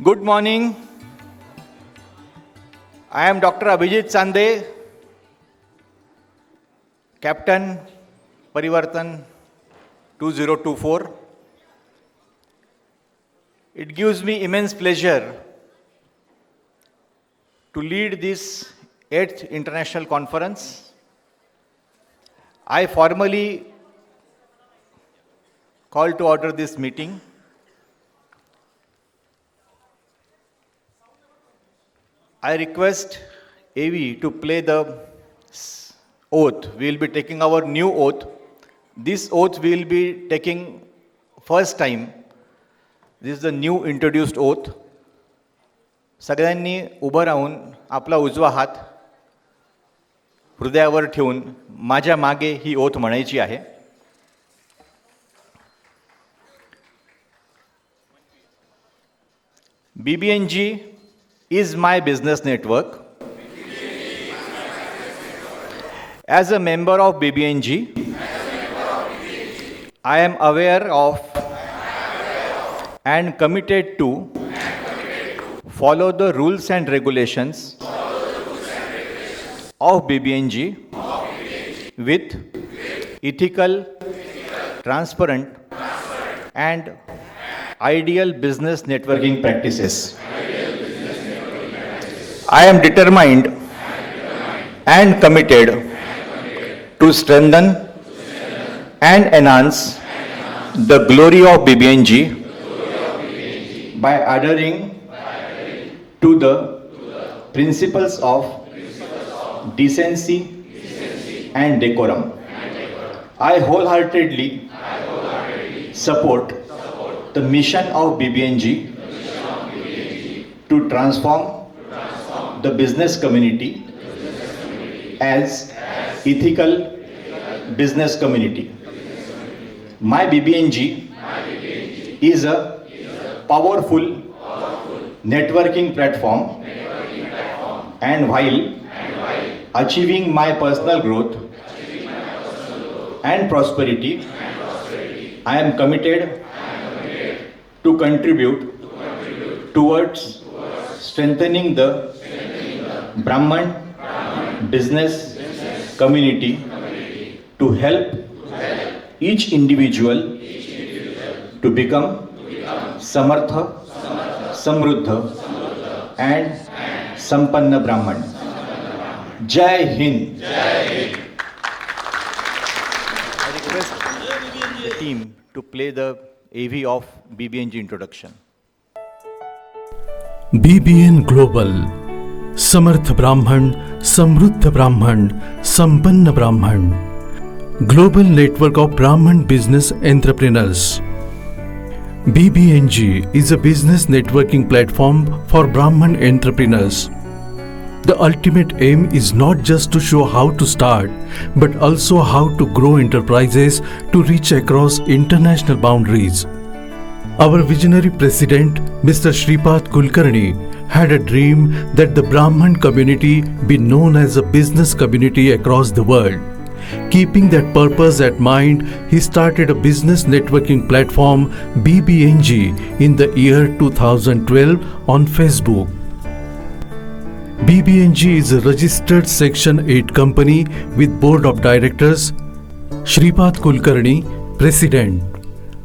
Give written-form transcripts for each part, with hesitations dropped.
Good morning. I am Dr. Abhijit Chande, Captain Parivartan 2024. It gives me immense pleasure to lead this 8th International Conference. I formally call to order this meeting. I request AV to play the oath. We will be taking our new oath. This oath we will be taking first time. This is the new introduced oath. सगळ्यांनी उभं राहून आपला उजवा हात हृदयावर ठेवून माझ्या मागे ही oath म्हणायची आहे. BBNG is my business network. As a member of BBNG, I am aware of and committed to follow the rules and regulations of BBNG with ethical, transparent, and ideal business networking practices. I am determined and committed to strengthen and enhance the glory of BBNG by adhering to the principles of decency and decorum. I wholeheartedly support the mission of BBNG to transform the business community as ethical business community. My BBNG is a powerful networking platform, and while achieving my personal growth and prosperity, I am committed to contribute towards strengthening the Brahman business community to help each individual to become Samartha, Samruddha and Sampanna Brahman. Jai Hind. I request the team to play the AV of BBNG introduction. BBN Global, Samarth Brahman, Samruddha Brahman, Sampanna Brahman, Global Network of Brahman Business Entrepreneurs. BBNG is a business networking platform for Brahman entrepreneurs. The ultimate aim is not just to show how to start, but also how to grow enterprises to reach across international boundaries. Our visionary president, Mr. Shripad Kulkarni, had a dream that the Brahman community be known as a business community across the world. Keeping that purpose at mind, he started a business networking platform, BBNG, in the year 2012 on Facebook. BBNG is a registered Section 8 company with Board of Directors, Shripad Kulkarni, President,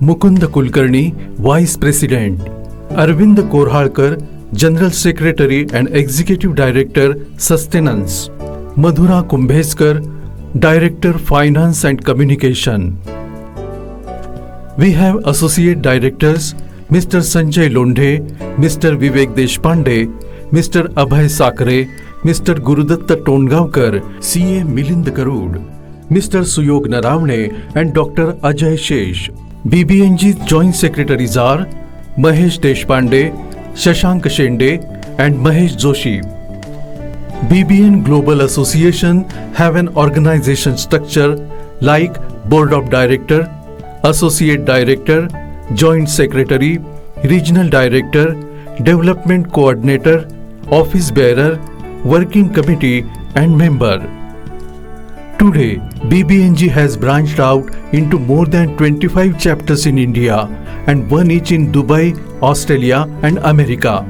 Mukunda Kulkarni, Vice President, Arvind Korhalkar, General Secretary and Executive Director, Sustenance, Madhura Kumbheskar, Director, Finance and Communication. We have Associate Directors, Mr. Sanjay Londhe, Mr. Vivek Deshpande, Mr. Abhay Sakre, Mr. Gurudatta Tongavkar, CA Milind Garud, Mr. Suyog Naravne and Dr. Ajay Shesh. BBNG's Joint Secretaries are Mahesh Deshpande, Shashank Shende and Mahesh Joshi. BBN Global Association have an organization structure like Board of Director, Associate Director, Joint Secretary, Regional Director, Development Coordinator, Office Bearer, Working Committee and Member. Today, BBNG has branched out into more than 25 chapters in India and one each in Dubai, Australia, and America,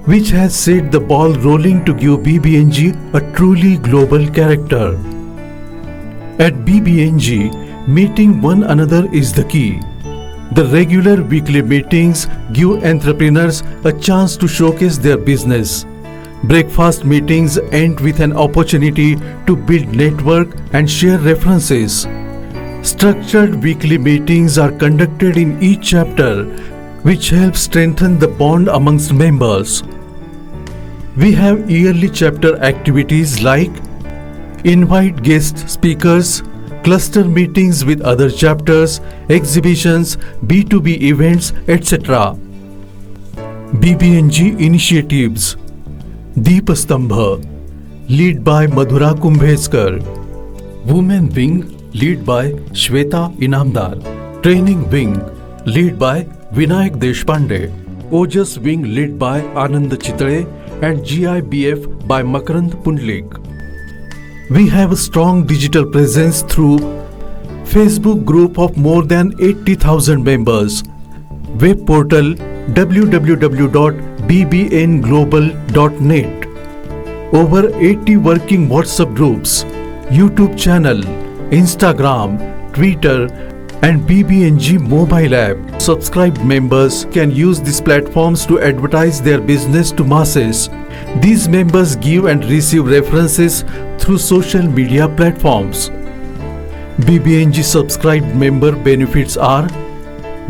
which has set the ball rolling to give BBNG a truly global character. At BBNG, meeting one another is the key. The regular weekly meetings give entrepreneurs a chance to showcase their business. Breakfast meetings end with an opportunity to build network and share references. Structured weekly meetings are conducted in each chapter, which helps strengthen the bond amongst members. We have yearly chapter activities like invite guest speakers, cluster meetings with other chapters, exhibitions, B2B events, etc. BBNG initiatives. Deepastambha, lead by Madhura Kumbheskar. Women Wing, lead by Shweta Inamdar. Training Wing, lead by Vinayak Deshpande. Ojas Wing, lead by Anand Chitre, and GIBF by Makarand Pundlik. We have a strong digital presence through Facebook group of more than 80,000 members, web portal www.bbnglobal.net, over 80 working WhatsApp groups, YouTube channel, Instagram, Twitter, and BBNG mobile app. Subscribed members can use these platforms to advertise their business to masses. These members give and receive references through social media platforms. BBNG subscribed member benefits are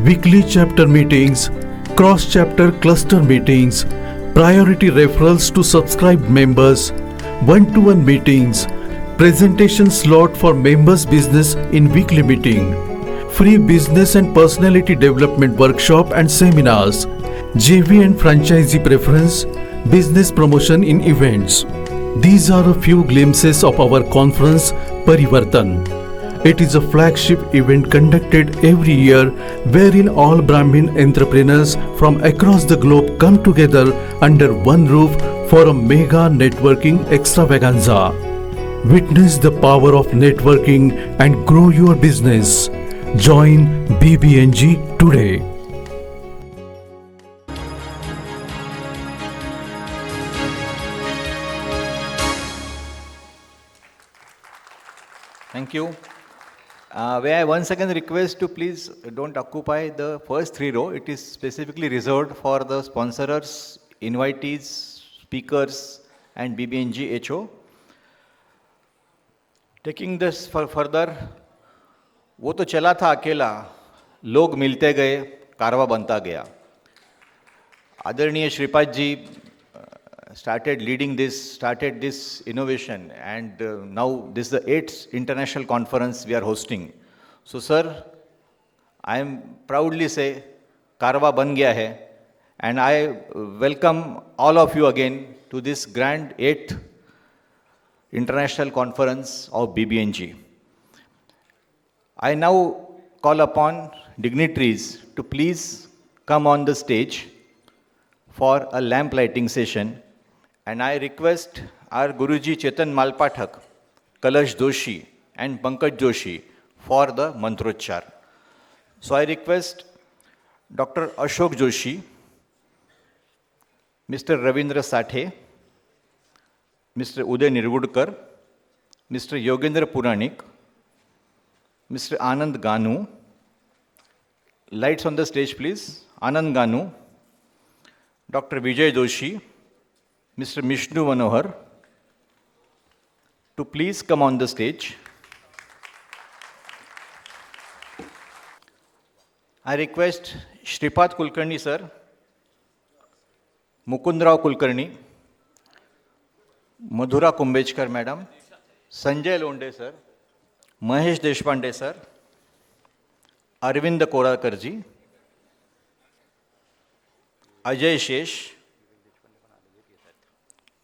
weekly chapter meetings, cross-chapter cluster meetings, priority referrals to subscribed members, one-to-one meetings, presentation slot for members' business in weekly meeting, free business and personality development workshop and seminars, JV and franchisee preference, business promotion in events. These are a few glimpses of our conference Parivartan. It is a flagship event conducted every year wherein all Brahmin entrepreneurs from across the globe come together under one roof for a mega networking extravaganza. Witness the power of networking and grow your business. Join BBNG today. Thank you. May I once again request to please don't occupy the first 3 rows. It is specifically reserved for the sponsors, invitees, speakers, and BBNG HO. Taking this further, वो तो चला था अकेला, लोग मिलते गए, कारवा बनता गया. आदरणीय श्रीपाद जी started this innovation, and now this is the 8th international conference we are hosting. So sir, I am proudly say Karwa ban gaya hai, and I welcome all of you again to this grand 8th international conference of BBNG. I now call upon dignitaries to please come on the stage for a lamp lighting session, and I request our Guruji Chetan Malpathak, Kalash Doshi and Pankaj Joshi for the mantrochar. So I request Dr. Ashok Joshi, Mr. Ravindra Sathe, Mr. Uday Nirgudkar, Mr. Yogendra Puranik, Mr. Anand Ganu. Lights on the stage, please. Anand Ganu, Dr. Vijay Doshi, Mr. Mishnu Manohar, to please come on the stage. I request Shripad Kulkarni sir, Mukundrao Kulkarni, Madhura Kumbheskar madam, Sanjay Londe sir, Mahesh Deshpande sir, Arvind Korakar ji, Ajay Shesh,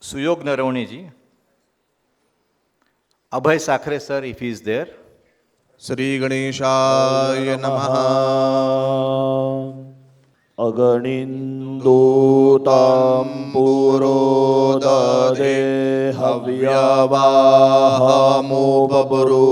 Suyog Naravani ji, Abhay Sakre sir if he is there. Shri Ganeshaya Namaha. Aganindutam puro dade havyavahamu babru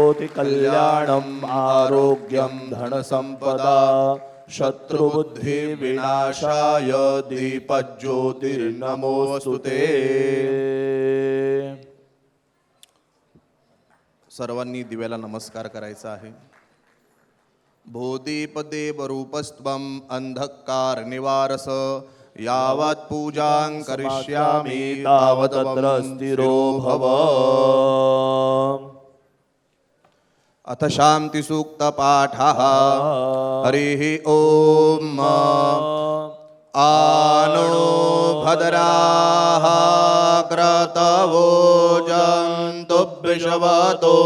करोति कल्याणम् आरोग्यं धनसम्पदा शत्रुबुद्धिविनाशाय दीपज्योतिर्नमोऽस्तु ते. सर्वांनी दिव्याला नमस्कार करायचा आहे. भूदीपदेवरूपस्त्वम् अंधकार निवारस यावत् पूजां करिष्यामि तावत् तत्र स्थिरो भव. अथ शांति सूक्त पाठः. हरिः ओम. आनो भद्राः क्रतवो जन्तु विश्वतो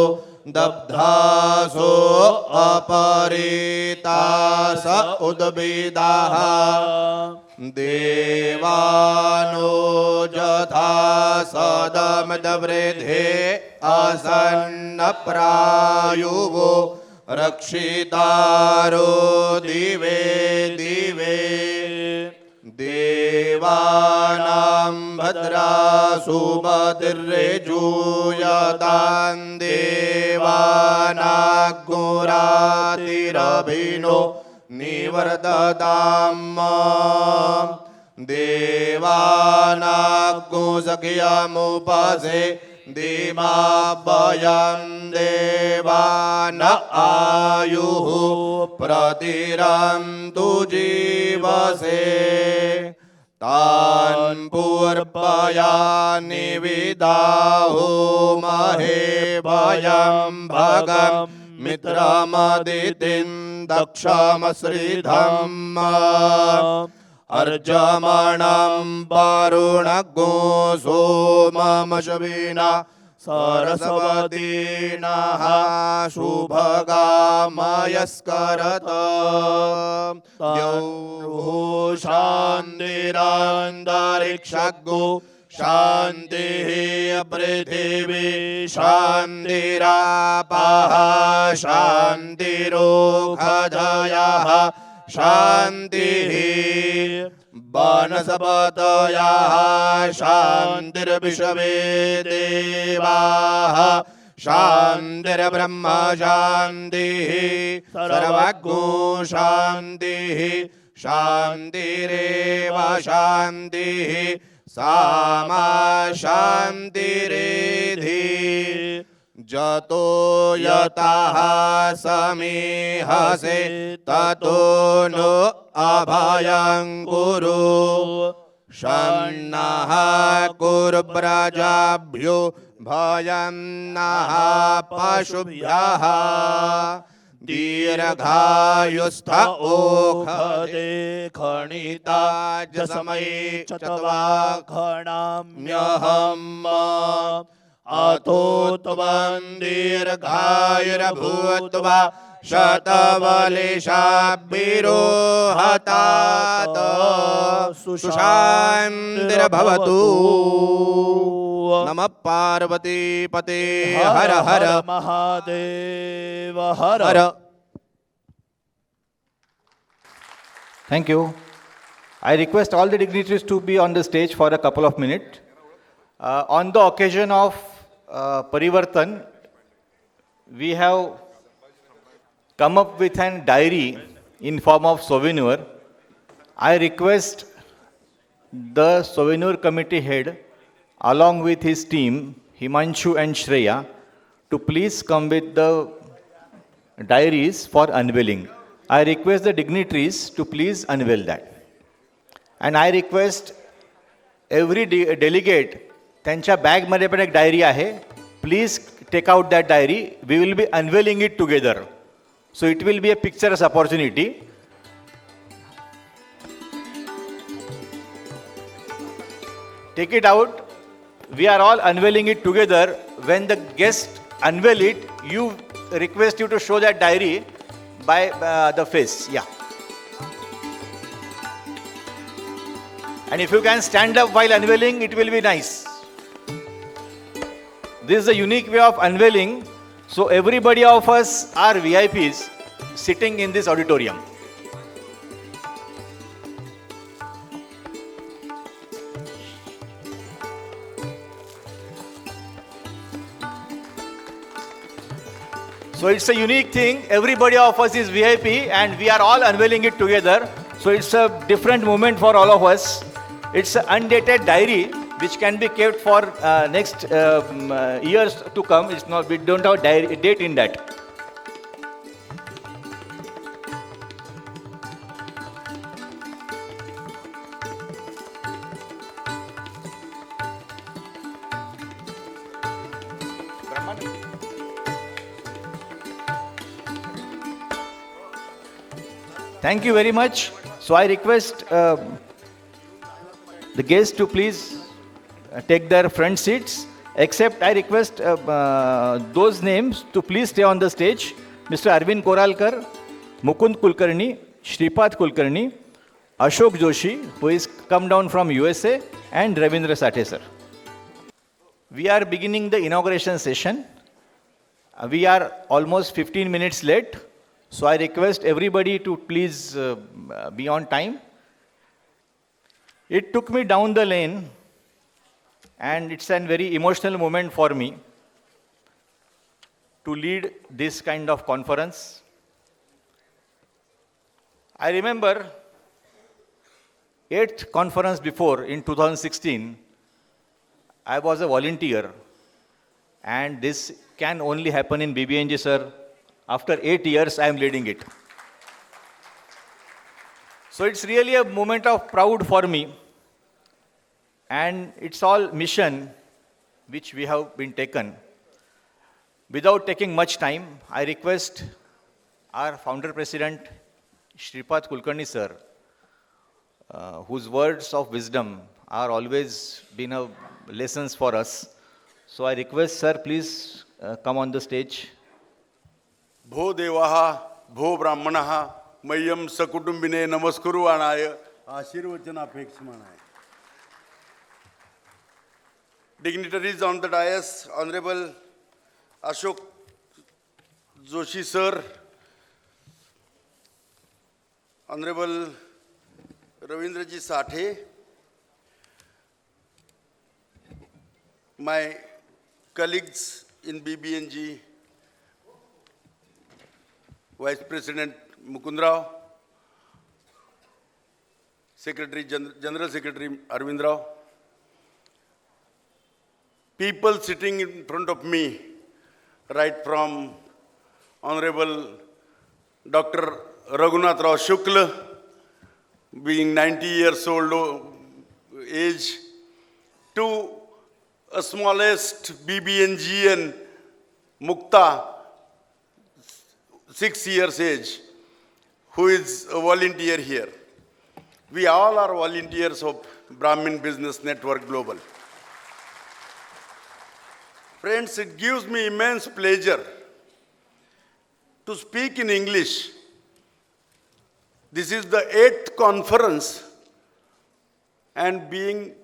दब्धासो अपरितास उद्भिदाः देवानो यथा सदमिदवृधे आसन्नप्रायुवो रक्षितारो दिवे दिवे देवानां भद्रासु मतिर्यजूयतां देवानाग्निरातिरभिनो निवर्तताम् देवानाग्निसख्यमुपसे दीमाभयं देवान आयुः प्रतिरन्तु जीवसे तान् पूर्पयानि विदाहो महे भयं भगं मित्रमदितिं दक्षमश्रीधम् अर्जमणं वरुणगो सोममशविना सरस्वतीनः शुभगामयस्करत द्यौः शान्तिरन्तरिक्षगो शान्तिः पृथिवी शान्तिरापः शान्तिरोषधयः शान्तिः वनस्पतयः शान्तिर्विश्वे देवाः शान्तिर्ब्रह्म शान्तिः सर्वज्ञो शान्तिः शान्तिरेव शान्तिः सामा शान्तिरेधि जतो यतः समीहसे ततो नो अभयं कुरु शन्नः कुरु प्रजाभ्यो भयं नः पशुभ्यः दीर्घायुस्थ ओखदे खणिता जसमये चत्वाखणाम्यहम् अतो त्वं दीर्घायुर्भूत्वा शतवलिशाभिरोहतात सुशान्तिर्भवतु. नमः पार्वतीपते हर हर महादेव हर. हर. Thank you. I request all the dignitaries to be on the stage for a couple of minutes. On the occasion of Parivartan, we have come up with an diary in form of souvenir. I request the souvenir committee head along with his team, Himanshu and Shreya, to please come with the diaries for unveiling. I request the dignitaries to please unveil that. And I request every delegate, त्यांच्या बॅगमध्ये पण एक diary आहे. Please take out that diary. We will be unveiling it together. So it will be a picturesque opportunity. Take it out. We are all unveiling it together. When the guest unveil it, you request you to show that diary by the face. Yeah. And if you can stand up while unveiling, it will be nice. This is a unique way of unveiling. So everybody of us are VIPs sitting in this auditorium. So it's a unique thing. Everybody of us is VIP and we are all unveiling it together. So it's a different moment for all of us. It's an undated diary which can be kept for next years to come. It's not, we don't have date in that. Thank you very much. So I request the guests to please take their front seats. Except I request those names to please stay on the stage. Mr. Arvind Koralkar, Mukund Kulkarni, Shripad Kulkarni, Ashok Joshi, who is come down from USA, and Ravindra Sathe sir. We are beginning the inauguration session. We are almost 15 minutes late. So I request everybody to please be on time. It took me down the lane and it's a very emotional moment for me to lead this kind of conference. I remember 8th conference before in 2016, I was a volunteer and this can only happen in BBNJ sir. After 8 years, I am leading it. So it's really a moment of proud for me. And it's all mission which we have been taken. Without taking much time, I request our founder president, Shripad Kulkarni sir, whose words of wisdom are always been a lessons for us. So I request sir, please come on the stage. भो देवाः भो ब्राह्मणः मह्यं सकुटुम्बिने नमस्कुर्वाणाय आशीर्वचनापेक्षमाणाय. Dignitaries on the dais, Honorable Ashok Joshi sir, Honorable Ravindraji Sathe, my colleagues in BBNG, Vice President Mukund Rao, General Secretary Arvind Rao, people sitting in front of me, right from Honorable Dr. Raghunath Rao Shukla, being 90 years old age, to a smallest BBNGN Mukta, 6 years age, who is a volunteer here. We all are volunteers of Brahmin Business Network Global. Friends, it gives me immense pleasure to speak in English. This is the 8th conference and being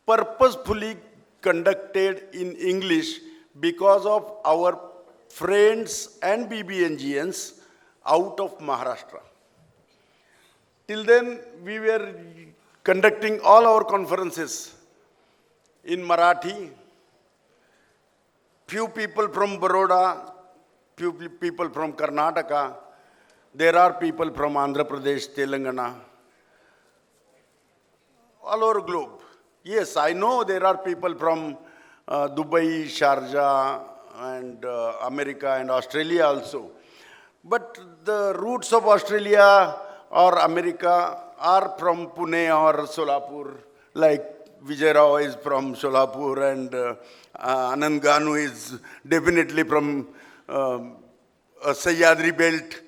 purposefully conducted in English because of our friends and BBNGians out of Maharashtra. Till then, we were conducting all our conferences in Marathi. Few people from Baroda, few people from Karnataka. There are people from Andhra Pradesh, Telangana, all over globe. Yes, I know there are people from Dubai, Sharjah, and America and Australia also. But the roots of Australia or America are from Pune or Solapur, like Vijay Rao is from Solapur and Anand Ganu is definitely from Sahyadri belt.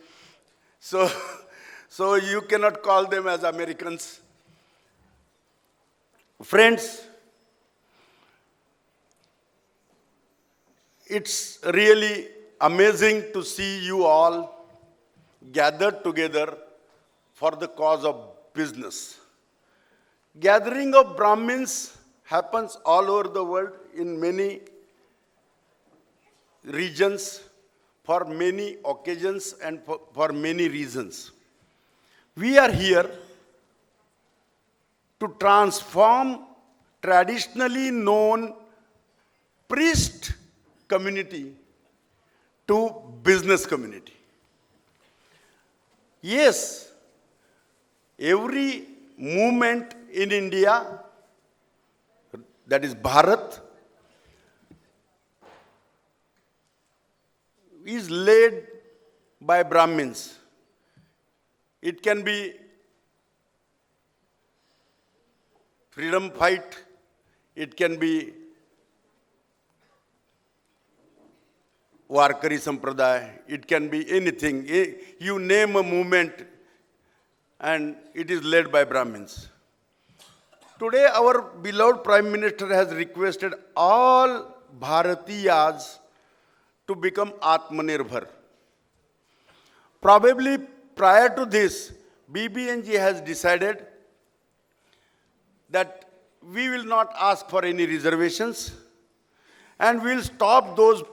So you cannot call them as Americans. Friends, it's really amazing to see you all gathered together for the cause of business. Gathering of Brahmins happens all over the world in many regions, for many occasions and for many reasons. We are here to transform traditionally known priest community to business community. Yes, every movement in India, that is Bharat, is led by Brahmins. It can be freedom fight, it can be Warkari Sampradaya, it can be anything. You name a movement and it is led by Brahmins. Today our beloved Prime Minister has requested all Bharatiyas to become Atmanirbhar. Probably prior to this, BBNG has decided that we will not ask for any reservations and we will stop those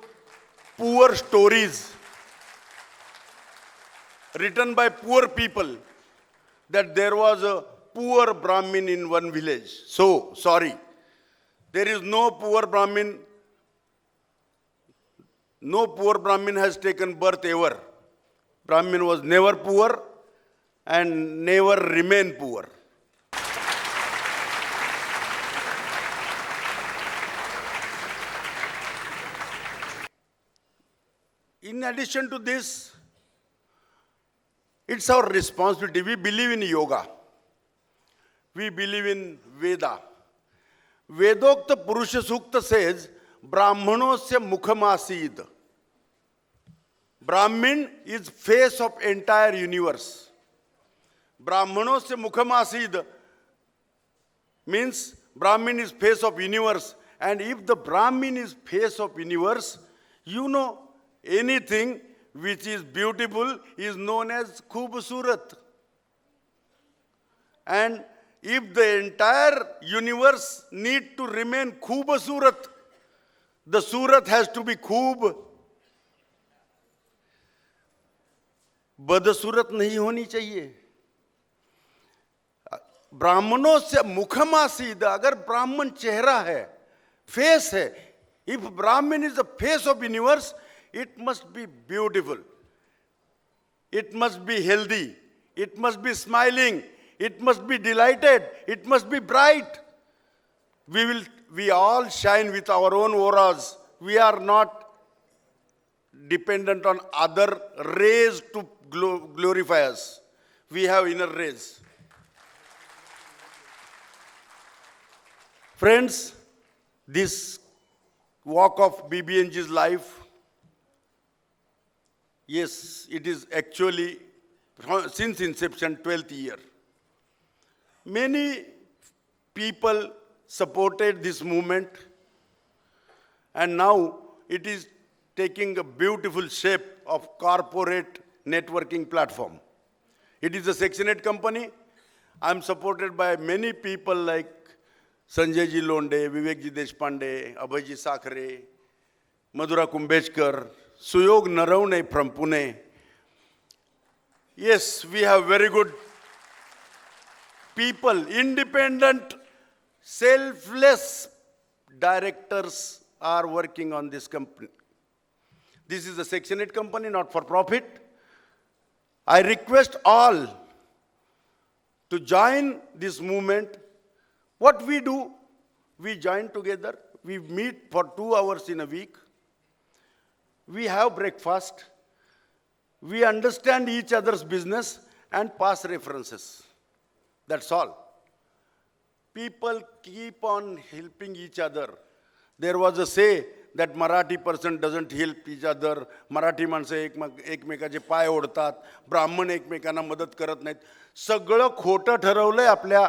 poor stories written by poor people that there was a poor Brahmin in one village. So, sorry, there is no poor Brahmin. No poor Brahmin has taken birth ever. Brahmin was never poor and never remain poor. In addition to this, it's our responsibility. We believe in yoga. We believe in Veda. Vedokta Purusha Sukta says, Brahmanosya Mukhamasid. Brahmin is face of entire universe. Brahmanosya Mukhamasid means Brahmin is face of universe. And if the Brahmin is face of universe, you know, anything which is beautiful is known as Khubsurat. And if the entire universe need to remain Khubsurat, the Surat has to be Khub. बदसूरत नहीं होनी चाहिए. ब्राह्मणों से मुखमासीद, अगर ब्राह्मण चेहरा है, फेस है, if Brahmin is the face of universe, it must be beautiful, it must be healthy, it must be smiling, it must be delighted, it must be bright. We all shine with our own auras. We are not dependent on other rays to glorify us. We have inner rays. Friends, this walk of BBNG's life, yes, it is actually since inception, 12th year. Many people supported this movement and now it is taking a beautiful shape of corporate networking platform. It is a Section 8 company. I am supported by many people like Sanjay Ji Londe, Vivek Ji Deshpande, Abhay Ji Sakhare, Madhura Kumbhekar, Suyog Naraune from Pune. Yes, we have very good people, independent, selfless directors are working on this company. This is a Section 8 company, not for profit. I request all to join this movement. What we do, we join together, we meet for 2 hours in a week, we have breakfast, we understand each other's business and pass references. That's all. People keep on helping each other. There was a say that Marathi person doesn't help each other. Maraठी माणसं एकमेकाचे पाय ओढतात, ब्राह्मण एकमेकांना मदत करत नाहीत. सगळं खोटं ठरवलंय आपल्या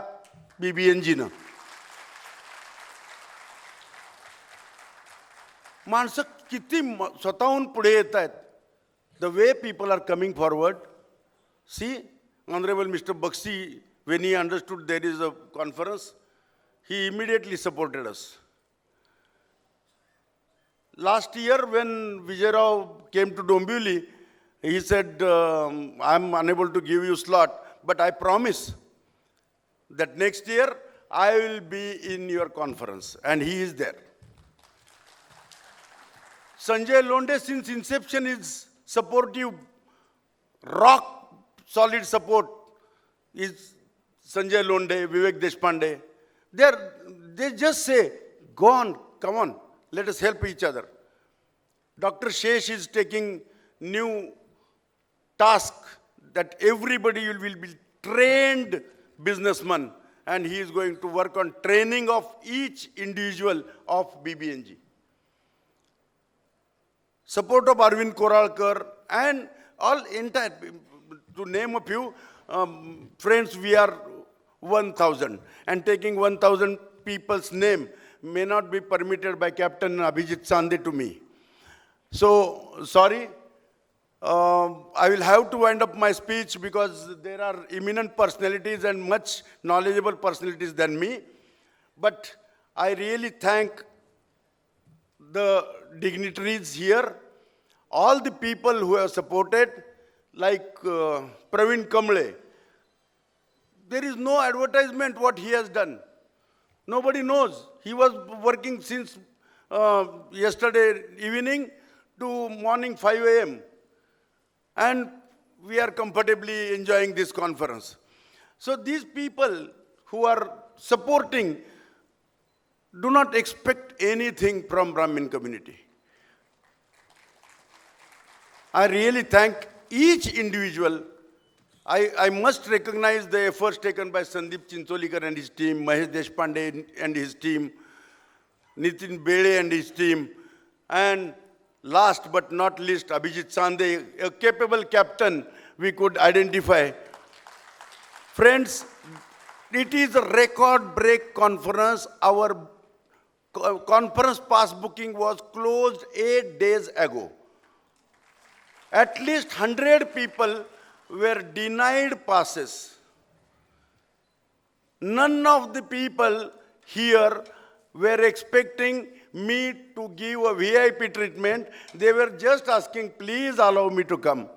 BBNGनं. माणसं किती स्वतःहून पुढे येत आहेत. The way people are coming forward. See, Honorable Mr. Bakshi, when he understood there is a conference, he immediately supported us. Last year, when Vijay Rao came to Dombivli, he said, I'm unable to give you slot, but I promise that next year I will be in your conference. And he is there. Sanjay Londe, since inception, is supportive, rock solid support is Sanjay Londe, Vivek Deshpande. They just say, go on, come on, let us help each other. Dr. Shesh is taking new task that everybody will be trained businessman, and he is going to work on training of each individual of BBNG. Support of Arvind Koralkar and all entire, to name a few, friends, we are 1,000. And taking 1,000 people's name may not be permitted by Captain Abhijit Sande to me. So, sorry. I will have to wind up my speech because there are eminent personalities and much knowledgeable personalities than me. But I really thank the dignitaries here, all the people who have supported, like Praveen Kamble. There is no advertisement what he has done. Nobody knows. He was working since yesterday evening to morning 5 a.m. And we are comfortably enjoying this conference. So these people who are supporting do not expect anything from Brahmin community. I really thank each individual. I must recognize the efforts taken by Sandeep Chincholikar and his team, Mahesh Deshpande and his team, Nitin Bede and his team, and last but not least, Abhijit Sande, a capable captain we could identify. Friends, it is a record-break conference. Our conference pass booking was closed 8 days ago. At least 100 people were denied passes. None of the people here were expecting me to give a VIP treatment. They were just asking, please allow me to come.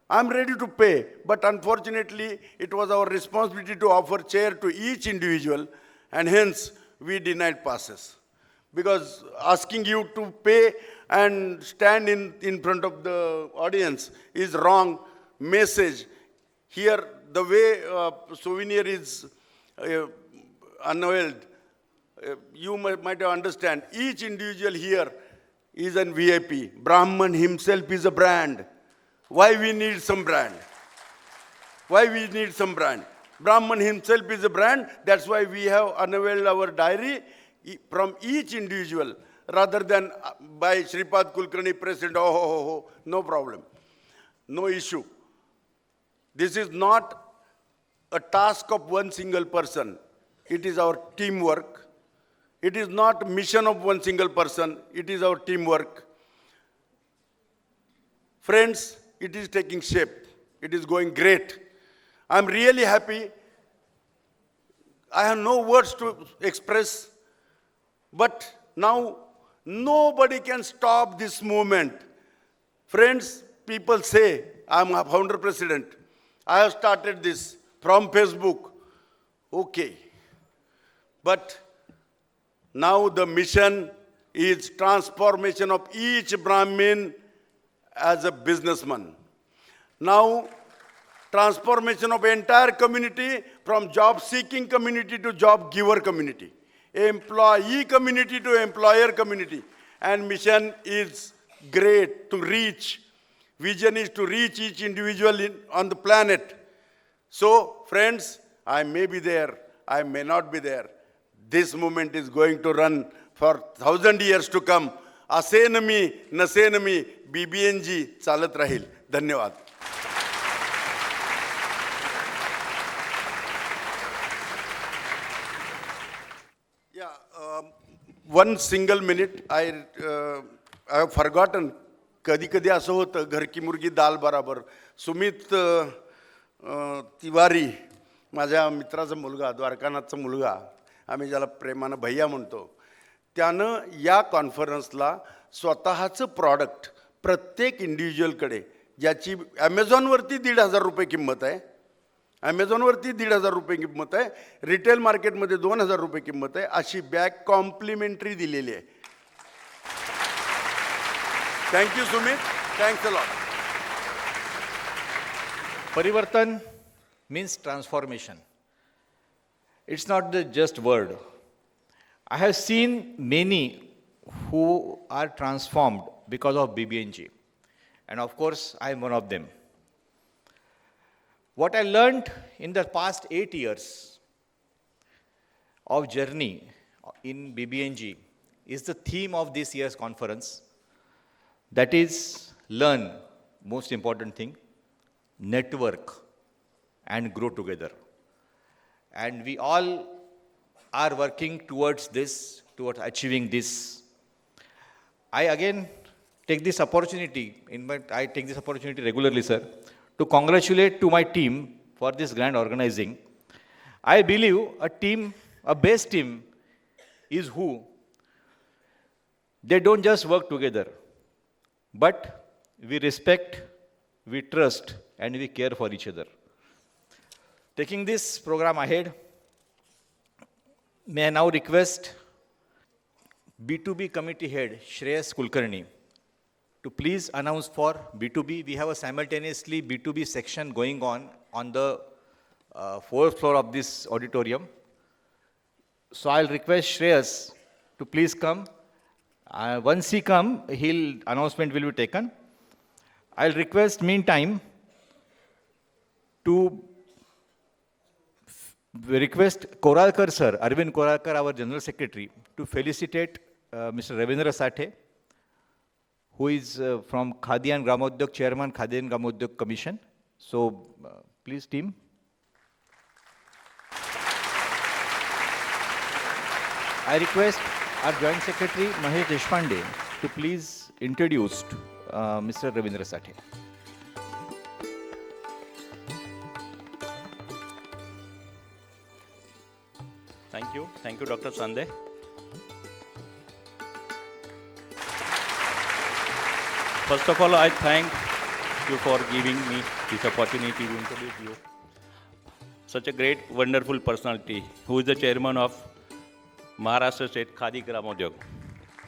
I'm ready to pay, but unfortunately, it was our responsibility to offer chair to each individual, and hence we denied passes. Because asking you to pay and stand in front of the audience is wrong message. Here, the way souvenir is unveiled, you might understand, each individual here is an VIP. Brahman himself is a brand. Why we need some brand? Why we need some brand? Brahman himself is a brand. That's why we have unveiled our diary from each individual rather than by Shripad Kulkarni President. No problem. No issue. This is not a task of one single person. It is our teamwork. It is not mission of one single person. It is our teamwork. Friends, it is taking shape. It is going great. I'm really happy. I have no words to express. But now, nobody can stop this movement. Friends, people say, I'm a founder president. I have started this from Facebook. Okay. But now the mission is transformation of each Brahmin as a businessman. Now, transformation of entire community from job-seeking community to job-giver community. Employee community to employer community. And mission is great to reach. Vision is to reach each individual on the planet. So, friends, I may be there, I may not be there. This movement is going to run for 1,000 years to come. Asenami, nasenami, BBNG chalat rahil. Dhanyawad. Yeah, one single minute. I have forgotten. कधी-कधी असं होतं घर की मुर्गी दाल बराबर. सुमित तिवारी, माझ्या मित्राचा मुलगा, द्वारकानाथचा मुलगा, आम्ही ज्याला प्रेमानं भैया म्हणतो, त्यानं या कॉन्फरन्सला स्वतःचं प्रॉडक्ट प्रत्येक इंडिव्हिज्युअलकडे, ज्याची ॲमेझॉनवरती 1,500 रुपये किंमत आहे, ॲमेझॉनवरती 1,500 रुपये किंमत आहे, रिटेल मार्केटमध्ये 2,000 रुपये किंमत आहे, अशी बॅग कॉम्प्लिमेंटरी दिलेली आहे. Thank you, Sumit. Thanks a lot. Parivartan means transformation. It's not the just word. I have seen many who are transformed because of BBNG. And of course, I am one of them. What I learned in the past 8 years of journey in BBNG is the theme of this year's conference. That is learn, most important thing, network and grow together. And we all are working towards this, towards achieving this. I again take this opportunity, I take this opportunity regularly, sir, to congratulate to my team for this grand organizing. I believe a best team is who? They don't just work together, but we respect, we trust, and we care for each other. Taking this program ahead, may I now request B2B committee head Shreyas Kulkarni to please announce for B2B. We have a simultaneously B2B section going on the fourth floor of this auditorium. So I'll request Shreyas to please come. Once he come, announcement will be taken. I'll request meantime to request Koralkar sir, Arvind Koralkar, our General Secretary, to felicitate Mr. Ravindra Sathe, who is from Khadi and Gramodyog, Chairman Khadi and Gramodyog Commission. So please team. I request our Joint Secretary Mahesh Deshpande to please introduce Mr. Ravindra Sathe. Thank you, Dr. Sande. First of all, I thank you for giving me this opportunity to introduce you. Such a great, wonderful personality who is the chairman of Maharashtra State Khadi Gramodyog,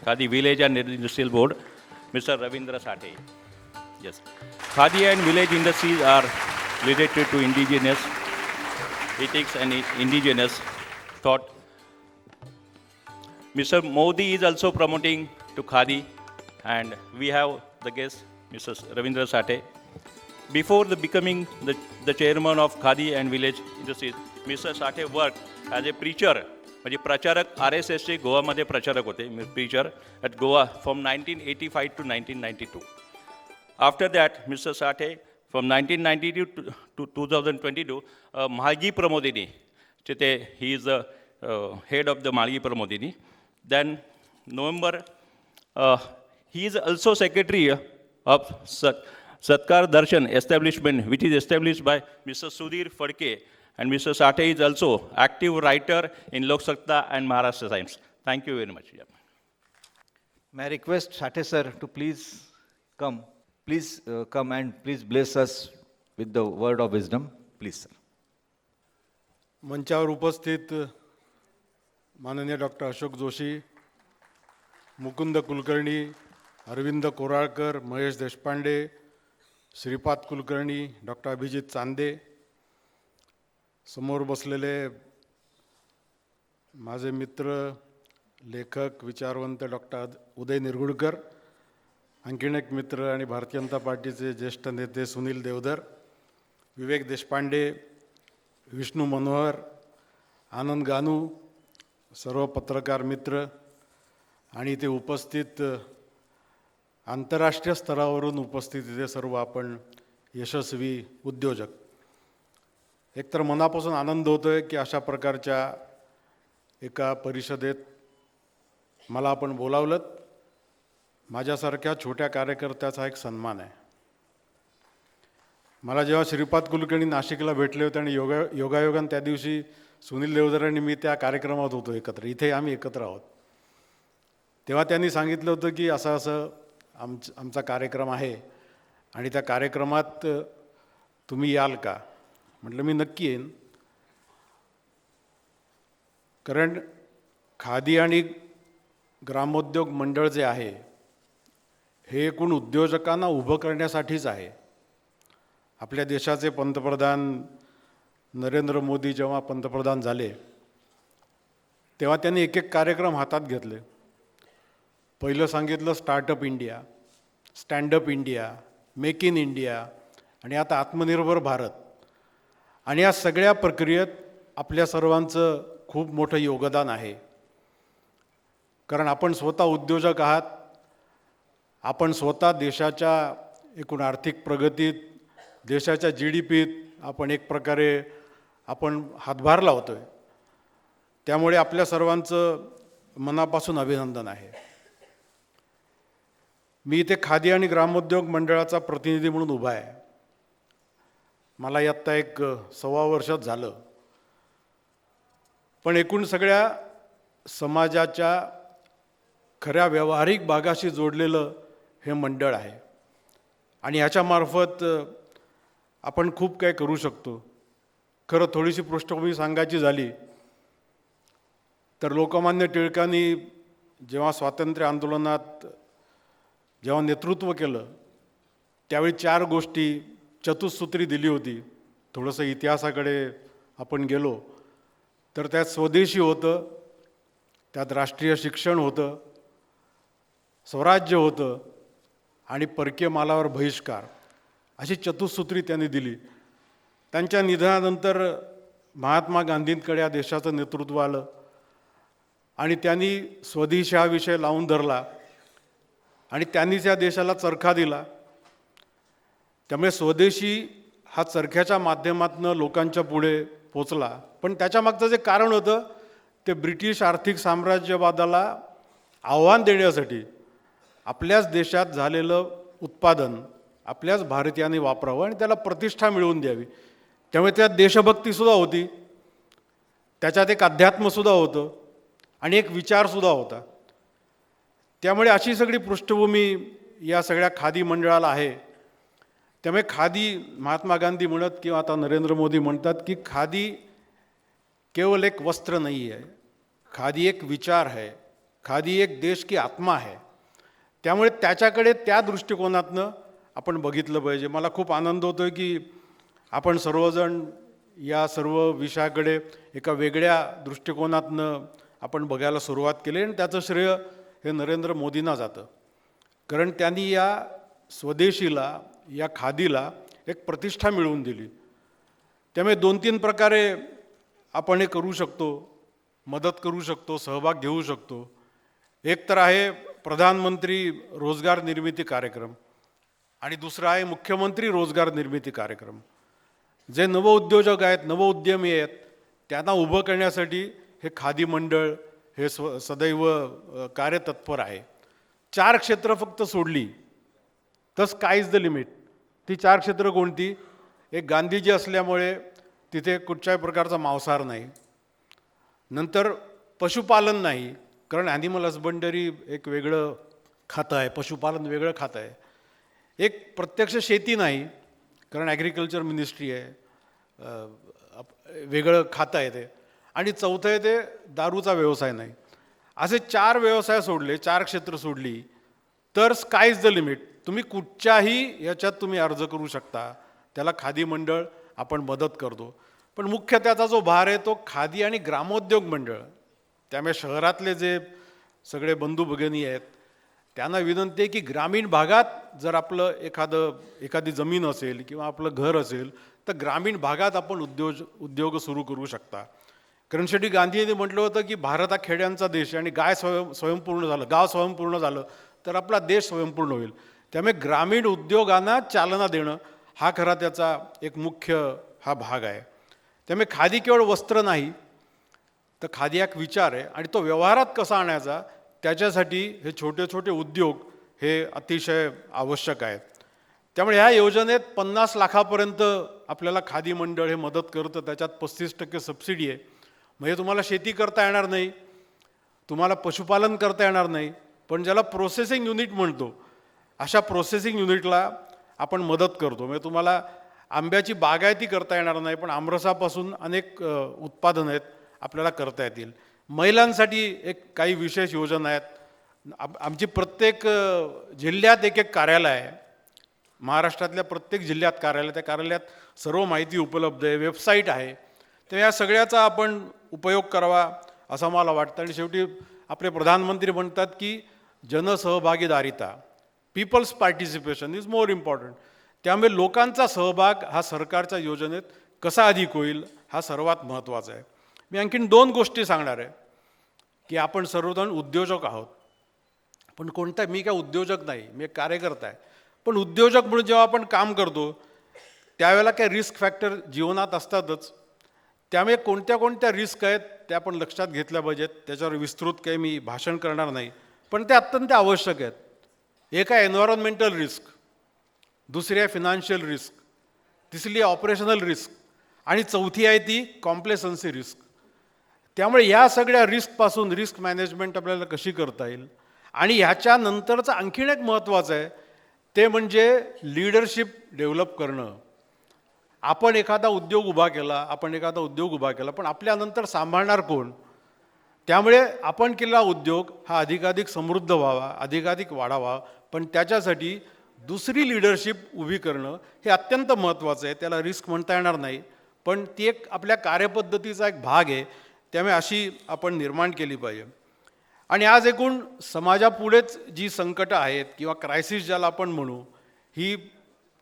Khadi Village and Industrial Board, Mr. Ravindra Sathe. Yes. Khadi and village industries are related to indigenous ethics and indigenous thought. Mr. Modi is also promoting to Khadi, and we have the guest, Mr. Ravindra Sathe. Before becoming the chairman of Khadi and Village Industries, Mr. Sathe worked as a preacher, म्हणजे प्रचारक RSSचे गोवामध्ये प्रचारक होते, preacher at Goa from 1985 to 1992. After that, Mr. Sathe from 1992 to 2022, Malgi Pramodini, he is the head of the Malgi Pramodini. Then November, he is also secretary of Satkar Darshan establishment, which is established by Mr. Sudhir Phadke. And Mr. Sathe is also active writer in Lok Satta and Maharashtra Times. Thank you very much. Yeah. May I request Sathe sir to please come. Please come and please bless us with the word of wisdom. Please, sir. मंचावर उपस्थित माननीय doctor Ashok Joshi, Mukund Kulkarni, Arvind कोराळकर, Mahesh Deshpande, Shripad Kulkarni, doctor Abhijit Chande, समोर बसलेले माझे मित्र, लेखक, विचारवंत doctor Uday Nirgudkar, आणखीन एक मित्र आणि भारतीय जनता पार्टीचे ज्येष्ठ नेते सुनील देवधर, विवेक देशपांडे, विष्णू मनोहर, आनंद गानू, सर्व पत्रकार मित्र आणि इथे उपस्थित आंतरराष्ट्रीय स्तरावरून उपस्थित इथे सर्व आपण यशस्वी उद्योजक, एकतर मनापासून आनंद होतोय की अशा प्रकारच्या एका परिषदेत मला आपण बोलावलंत. माझ्यासारख्या छोट्या कार्यकर्त्याचा एक सन्मान आहे. मला जेव्हा श्रीपाद कुलकर्णी नाशिकला भेटले होते आणि योगायोगाने त्या दिवशी सुनील देवधर आणि मी त्या कार्यक्रमात होतो एकत्र, इथे आम्ही एकत्र आहोत, तेव्हा त्यांनी सांगितलं होतं की असं असं आमचा कार्यक्रम आहे आणि त्या कार्यक्रमात तुम्ही याल का. म्हटलं मी नक्की येईन, कारण खादी आणि ग्रामोद्योग मंडळ जे आहे हे एकूण उद्योजकांना उभं करण्यासाठीच आहे. आपल्या देशाचे पंतप्रधान नरेंद्र मोदी जेव्हा पंतप्रधान झाले तेव्हा त्यांनी एक एक कार्यक्रम हातात घेतले. पहिलं सांगितलं startup India, stand up India, make in India आणि आता आत्मनिर्भर भारत. आणि या सगळ्या प्रक्रियेत आपल्या सर्वांचं खूप मोठं योगदान आहे. कारण आपण स्वतः उद्योजक आहात. आपण स्वतः देशाच्या एकूण आर्थिक प्रगतीत, देशाच्या GDPत आपण एक प्रकारे आपण हातभार लावतो आहे. त्यामुळे आपल्या सर्वांचं मनापासून अभिनंदन आहे. मी इथे खादी आणि ग्रामोद्योग मंडळाचा प्रतिनिधी म्हणून उभा आहे. मला आत्ता एक 1.25 वर्षात झालं. पण एकूण सगळ्या समाजाच्या खऱ्या व्यावहारिक भागाशी जोडलेलं हे मंडळ आहे. आणि ह्याच्यामार्फत आपण खूप काही करू शकतो. खरं थोडीशी पृष्ठभूमी सांगायची झाली तर लोकमान्य टिळकांनी जेव्हा स्वातंत्र्य आंदोलनात जेव्हा नेतृत्व केलं त्यावेळी 4 गोष्टी चतुसूत्री दिली होती. थोडंसं इतिहासाकडे आपण गेलो तर त्यात स्वदेशी होतं, त्यात राष्ट्रीय शिक्षण होतं, स्वराज्य होतं आणि परकीय मालावर बहिष्कार, अशी चतुसूत्री त्यांनी दिली. त्यांच्या निधनानंतर महात्मा गांधींकडे या देशाचं नेतृत्व आलं आणि त्यांनी स्वदेशी हा विषय लावून धरला आणि त्यांनीच या देशाला चरखा दिला. त्यामुळे स्वदेशी हा चरख्याच्या माध्यमातून लोकांच्या पुढे पोचला. पण त्याच्यामागचं जे कारण होतं ते ब्रिटिश आर्थिक साम्राज्यवादाला आव्हान देण्यासाठी आपल्याच देशात झालेलं उत्पादन आपल्याच भारतीयांनी वापरावं आणि त्याला प्रतिष्ठा मिळवून द्यावी. त्यामुळे त्यात देशभक्तीसुद्धा होती, त्याच्यात एक अध्यात्मसुद्धा होतं आणि एक विचारसुद्धा होता. त्यामुळे अशी सगळी पृष्ठभूमी या सगळ्या खादी मंडळाला आहे. त्यामुळे खादी, महात्मा गांधी म्हणत किंवा आता नरेंद्र मोदी म्हणतात की खादी केवळ एक वस्त्र नाही आहे, खादी एक विचार है, खादी एक देश की आत्मा है. त्यामुळे त्याच्याकडे त्या दृष्टिकोनातनं आपण बघितलं पाहिजे. मला खूप आनंद होतो आहे की आपण सर्वजण या सर्व विषयाकडे एका वेगळ्या दृष्टिकोनातनं आपण बघायला सुरुवात केली आणि त्याचं श्रेय हे नरेंद्र मोदींना जातं. कारण त्यांनी या स्वदेशीला, या खादीला एक प्रतिष्ठा मिळवून दिली. त्यामुळे 2-3 प्रकारे आपण हे करू शकतो, मदत करू शकतो, सहभाग घेऊ शकतो. एक तर आहे प्रधानमंत्री रोजगार निर्मिती कार्यक्रम आणि दुसरा आहे मुख्यमंत्री रोजगार निर्मिती कार्यक्रम. जे नवउद्योजक आहेत, नवउद्यमी आहेत, त्यांना उभं करण्यासाठी हे खादी मंडळ हे सदैव कार्यतत्पर आहे. 4 क्षेत्र फक्त सोडली तर स्काय इज द लिमिट. ती 4 क्षेत्र कोणती? एक, गांधीजी असल्यामुळे तिथे कुठच्याही प्रकारचा मांसाहार नाही. नंतर पशुपालन नाही, कारण ॲनिमल हजबंडरी एक वेगळं खातं आहे, पशुपालन वेगळं खातं आहे. एक, प्रत्यक्ष शेती नाही, कारण ॲग्रिकल्चर मिनिस्ट्री आहे, वेगळं खातं आहे ते. आणि चौथं आहे ते दारूचा व्यवसाय नाही. असे 4 व्यवसाय सोडले, 4 क्षेत्र सोडली तर स्काय इज द लिमिट. तुम्ही कुठच्याही याच्यात तुम्ही अर्ज करू शकता. त्याला खादी मंडळ आपण मदत करतो. पण मुख्य त्याचा जो भार आहे तो खादी आणि ग्रामोद्योग मंडळ. त्यामुळे शहरातले जे सगळे बंधू भगिनी आहेत त्यांना विनंती आहे की ग्रामीण भागात जर आपलं एखादी जमीन असेल किंवा आपलं घर असेल तर ग्रामीण भागात आपण उद्योग सुरू करू शकता. कारण शेवटी गांधींनी म्हटलं होतं की भारत हा खेड्यांचा देश आहे आणि स्वयंपूर्ण झालं, गाव स्वयंपूर्ण झालं तर आपला देश स्वयंपूर्ण होईल. त्यामुळे ग्रामीण उद्योगांना चालना देणं हा खरा त्याचा एक मुख्य हा भाग आहे. त्यामुळे खादी केवळ वस्त्र नाही तर खादी एक विचार आहे आणि तो व्यवहारात कसा आणायचा त्याच्यासाठी हे छोटे छोटे उद्योग हे अतिशय आवश्यक आहेत. त्यामुळे ह्या योजनेत 50 लाखापर्यंत आपल्याला खादी मंडळ हे मदत करतं. त्याच्यात 35% सबसिडी आहे. म्हणजे तुम्हाला शेती करता येणार नाही, तुम्हाला पशुपालन करता येणार नाही, पण ज्याला प्रोसेसिंग युनिट म्हणतो अशा प्रोसेसिंग युनिटला आपण मदत करतो. म्हणजे तुम्हाला आंब्याची बागायती करता येणार नाही, पण आमरसापासून अनेक उत्पादनं आहेत आपल्याला करता येतील. महिलांसाठी एक काही विशेष योजना आहेत. आमची प्रत्येक जिल्ह्यात एक एक कार्यालय आहे. महाराष्ट्रातल्या प्रत्येक जिल्ह्यात कार्यालय, त्या कार्यालयात सर्व माहिती उपलब्ध आहे, वेबसाईट आहे. तर या सगळ्याचा आपण उपयोग करावा असं मला वाटतं. आणि शेवटी आपले प्रधानमंत्री म्हणतात की जनसहभागीदारिता, people's participation is more important. त्यामुळे लोकांचा सहभाग हा सरकारच्या योजनेत कसा अधिक होईल हा सर्वात महत्त्वाचा आहे. मी आणखीन 2 गोष्टी सांगणार आहे की आपण सर्वजण उद्योजक आहोत. पण मी काय उद्योजक नाही, मी एक कार्यकर्ता आहे. पण उद्योजक म्हणून जेव्हा आपण काम करतो त्यावेळेला काही रिस्क फॅक्टर जीवनात असतातच. त्यामुळे कोणत्या रिस्क आहेत त्या आपण लक्षात घेतल्या पाहिजेत. त्याच्यावर विस्तृत काही मी भाषण करणार नाही, पण ते अत्यंत आवश्यक आहेत. एक आहे एन्व्हायरमेंटल रिस्क, दुसरी आहे फिनान्शियल रिस्क, तिसरी आहे ऑपरेशनल रिस्क आणि चौथी आहे ती कॉम्प्लेसन्सी रिस्क. त्यामुळे या सगळ्या रिस्कपासून रिस्क मॅनेजमेंट आपल्याला कशी करता येईल. आणि ह्याच्यानंतरचं आणखीन एक महत्त्वाचं आहे ते म्हणजे लीडरशिप डेव्हलप करणं. आपण एखादा उद्योग उभा केला, पण आपल्यानंतर सांभाळणार कोण. त्यामुळे आपण केलेला उद्योग हा अधिकाधिक समृद्ध व्हावा, अधिकाधिक वाढावा, पण त्याच्यासाठी दुसरी लीडरशिप उभी करणं हे अत्यंत महत्त्वाचं आहे. त्याला रिस्क म्हणता येणार नाही, पण ती एक आपल्या कार्यपद्धतीचा एक भाग आहे. त्यामुळे अशी आपण निर्माण केली पाहिजे. आणि आज एकूण समाजापुढेच जी संकटं आहेत किंवा क्रायसिस ज्याला आपण म्हणू, ही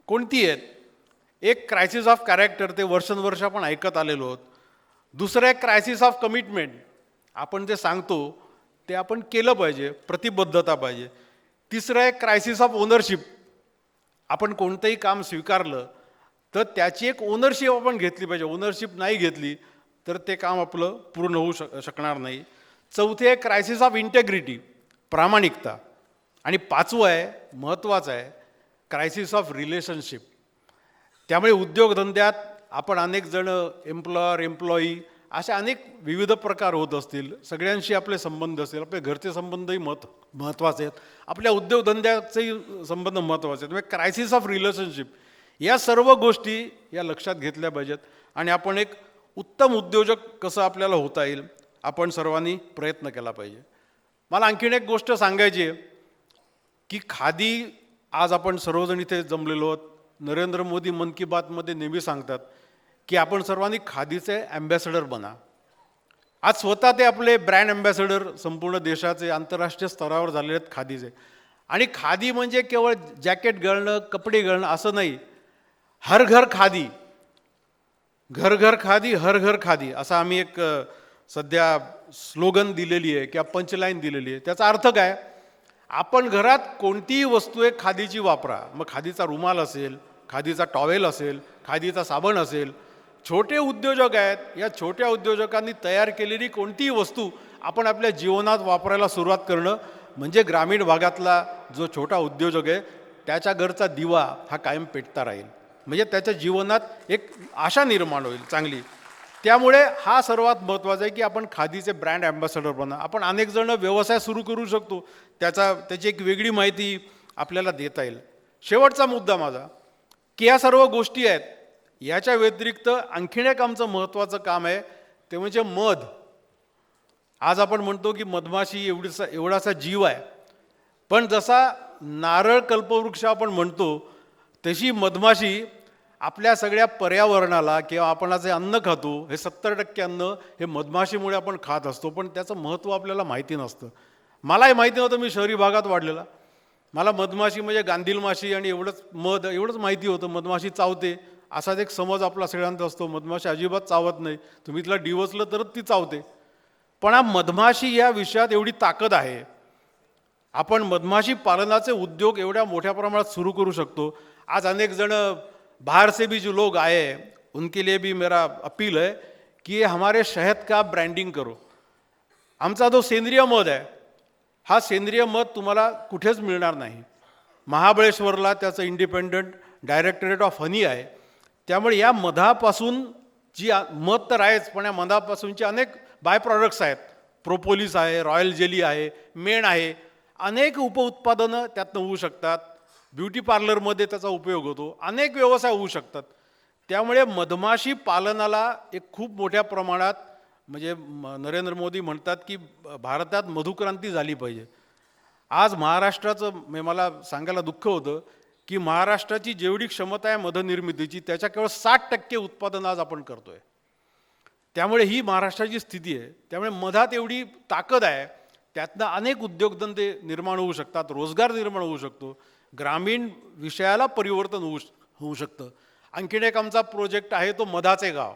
कोणती आहेत. एक क्रायसिस ऑफ कॅरेक्टर, ते वर्षानुवर्ष आपण ऐकत आलेलो आहोत. दुसरं एक क्रायसिस ऑफ कमिटमेंट, आपण जे सांगतो ते आपण केलं पाहिजे, प्रतिबद्धता पाहिजे. तिसरं एक क्रायसिस ऑफ ओनरशिप, आपण कोणतंही काम स्वीकारलं तर त्याची एक ओनरशिप आपण घेतली पाहिजे. ओनरशिप नाही घेतली तर ते काम आपलं पूर्ण होऊ शकणार नाही. चौथे आहे क्रायसिस ऑफ इंटेग्रिटी, प्रामाणिकता. आणि 5वं आहे, महत्त्वाचं आहे, क्रायसिस ऑफ रिलेशनशिप. त्यामुळे उद्योगधंद्यात आपण अनेक जण एम्प्लॉयर एम्प्लॉई असे अनेक विविध प्रकार होत असतील. सगळ्यांशी आपले संबंध असतील, आपले घरचे संबंधही महत्त्वाचे आहेत, आपल्या उद्योगधंद्याचेही संबंध महत्त्वाचे आहेत. म्हणजे क्रायसिस ऑफ रिलेशनशिप, या सर्व गोष्टी या लक्षात घेतल्या पाहिजेत. आणि आपण एक उत्तम उद्योजक कसं आपल्याला होता येईल आपण सर्वांनी प्रयत्न केला पाहिजे. मला आणखीन एक गोष्ट सांगायची आहे की खादी, आज आपण सर्वजण इथे जमलेलो आहोत. नरेंद्र मोदी मन की बातमध्ये नेहमी सांगतात की आपण सर्वांनी खादीचे ॲम्बॅसेडर बना. आज स्वतः ते आपले ब्रँड ॲम्बॅसेडर संपूर्ण देशाचे आंतरराष्ट्रीय स्तरावर झालेले आहेत खादीचे. आणि खादी म्हणजे केवळ जॅकेट घालणं, कपडे घालणं असं नाही. हर घर खादी, घर घर खादी, हर घर खादी, असा आम्ही एक सध्या स्लोगन दिलेली आहे किंवा पंचलाईन दिलेली आहे. त्याचा अर्थ काय, आपण घरात कोणतीही वस्तू एक खादीची वापरा. मग खादीचा रुमाल असेल, खादीचा टॉवेल असेल, खादीचा साबण असेल. छोटे उद्योजक आहेत, या छोट्या उद्योजकांनी तयार केलेली कोणतीही वस्तू आपण आपल्या जीवनात वापरायला सुरुवात करणं म्हणजे ग्रामीण भागातला जो छोटा उद्योजक आहे त्याच्या घरचा दिवा हा कायम पेटता राहील. म्हणजे त्याच्या जीवनात एक आशा निर्माण होईल चांगली. त्यामुळे हा सर्वात महत्त्वाचा आहे की आपण खादीचे ब्रँड ॲम्बॅसेडर बना. आपण अनेक जण व्यवसाय सुरू करू शकतो, त्याची एक वेगळी माहिती आपल्याला देता येईल. शेवटचा मुद्दा माझा की या सर्व गोष्टी आहेत, याच्या व्यतिरिक्त आणखीन एक आमचं महत्त्वाचं काम आहे ते म्हणजे मध. आज आपण म्हणतो की मधमाशी एवढासा जीव आहे, पण जसा नारळ कल्पवृक्ष आपण म्हणतो तशी मधमाशी आपल्या सगळ्या पर्यावरणाला, किंवा आपण जे अन्न खातो हे 70% अन्न हे मधमाशीमुळे आपण खात असतो, पण त्याचं महत्त्व आपल्याला माहिती नसतं. मलाही माहिती नव्हतं, मी शहरी भागात वाढलेला. मला मधमाशी म्हणजे गांधील माशी आणि एवढंच माहिती होतं. मधमाशी चावते असाच एक समज आपला सगळ्यांचा असतो. मधमाशी अजिबात चावत नाही, तुम्ही तिला डिवचलं तरच ती चावते. पण हा मधमाशी या विषयात एवढी ताकद आहे. आपण मधमाशी पालनाचे उद्योग एवढ्या मोठ्या प्रमाणात सुरू करू शकतो. आज अनेक जण बाहर से भी जो लोग आए हैं उनके लिए भी मेरा अपील है कि ये हमारे शहद का ब्रँडिंग करो. आमचा जो सेंद्रिय मध आहे हा सेंद्रिय मध तुम्हाला कुठेच मिळणार नाही. महाबळेश्वरला त्याचं इंडिपेंडंट डायरेक्टरेट ऑफ हनी आहे. त्यामुळे या मधापासून जी मध तर आहेच, पण या मधापासूनचे अनेक बाय प्रॉडक्ट्स आहेत. प्रोपोलिस आहे, रॉयल जेली आहे, मेण आहे, अनेक उपउत्पादनं त्यातनं होऊ शकतात. ब्युटी पार्लरमध्ये त्याचा उपयोग होतो, अनेक व्यवसाय होऊ शकतात. त्यामुळे मधमाशी पालनाला एक खूप मोठ्या प्रमाणात म्हणजे नरेंद्र मोदी म्हणतात की भारतात मधुक्रांती झाली पाहिजे. आज महाराष्ट्राचं मला सांगायला दुःख होतं की महाराष्ट्राची जेवढी क्षमता आहे मधनिर्मितीची त्याच्या केवळ 60% उत्पादन आज आपण करतोय. त्यामुळे ही महाराष्ट्राची स्थिती आहे. त्यामुळे मधात एवढी ताकद आहे, त्यातनं अनेक उद्योगधंदे निर्माण होऊ शकतात, रोजगार निर्माण होऊ शकतो, ग्रामीण विषयाला परिवर्तन होऊ शकतं. आणखीन एक आमचा प्रोजेक्ट आहे तो मधाचे गाव.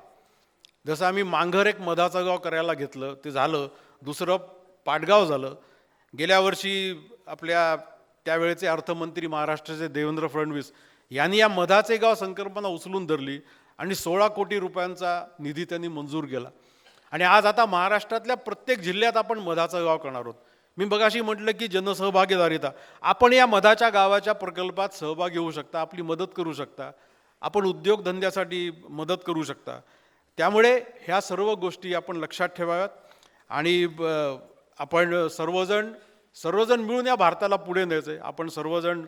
जसं आम्ही मांघर एक मधाचं गाव करायला घेतलं, ते झालं. दुसरं पाटगाव झालं. गेल्या वर्षी आपल्या त्यावेळेचे अर्थमंत्री महाराष्ट्राचे देवेंद्र फडणवीस यांनी या मधाचे गाव संकल्पना उचलून धरली आणि 16 कोटी रुपयांचा निधी त्यांनी मंजूर केला. आणि आज आता महाराष्ट्रातल्या प्रत्येक जिल्ह्यात आपण मधाचं गाव करणार आहोत. मी मगाशी म्हटलं की जनसहभागीदारिता, आपण या मधाच्या गावाच्या प्रकल्पात सहभागी होऊ शकता, आपली मदत करू शकता, आपण उद्योगधंद्यासाठी मदत करू शकता. त्यामुळे ह्या सर्व गोष्टी आपण लक्षात ठेवाव्यात आणि आपण सर्वजण मिळून या भारताला पुढे न्यायचं आहे. आपण सर्वजण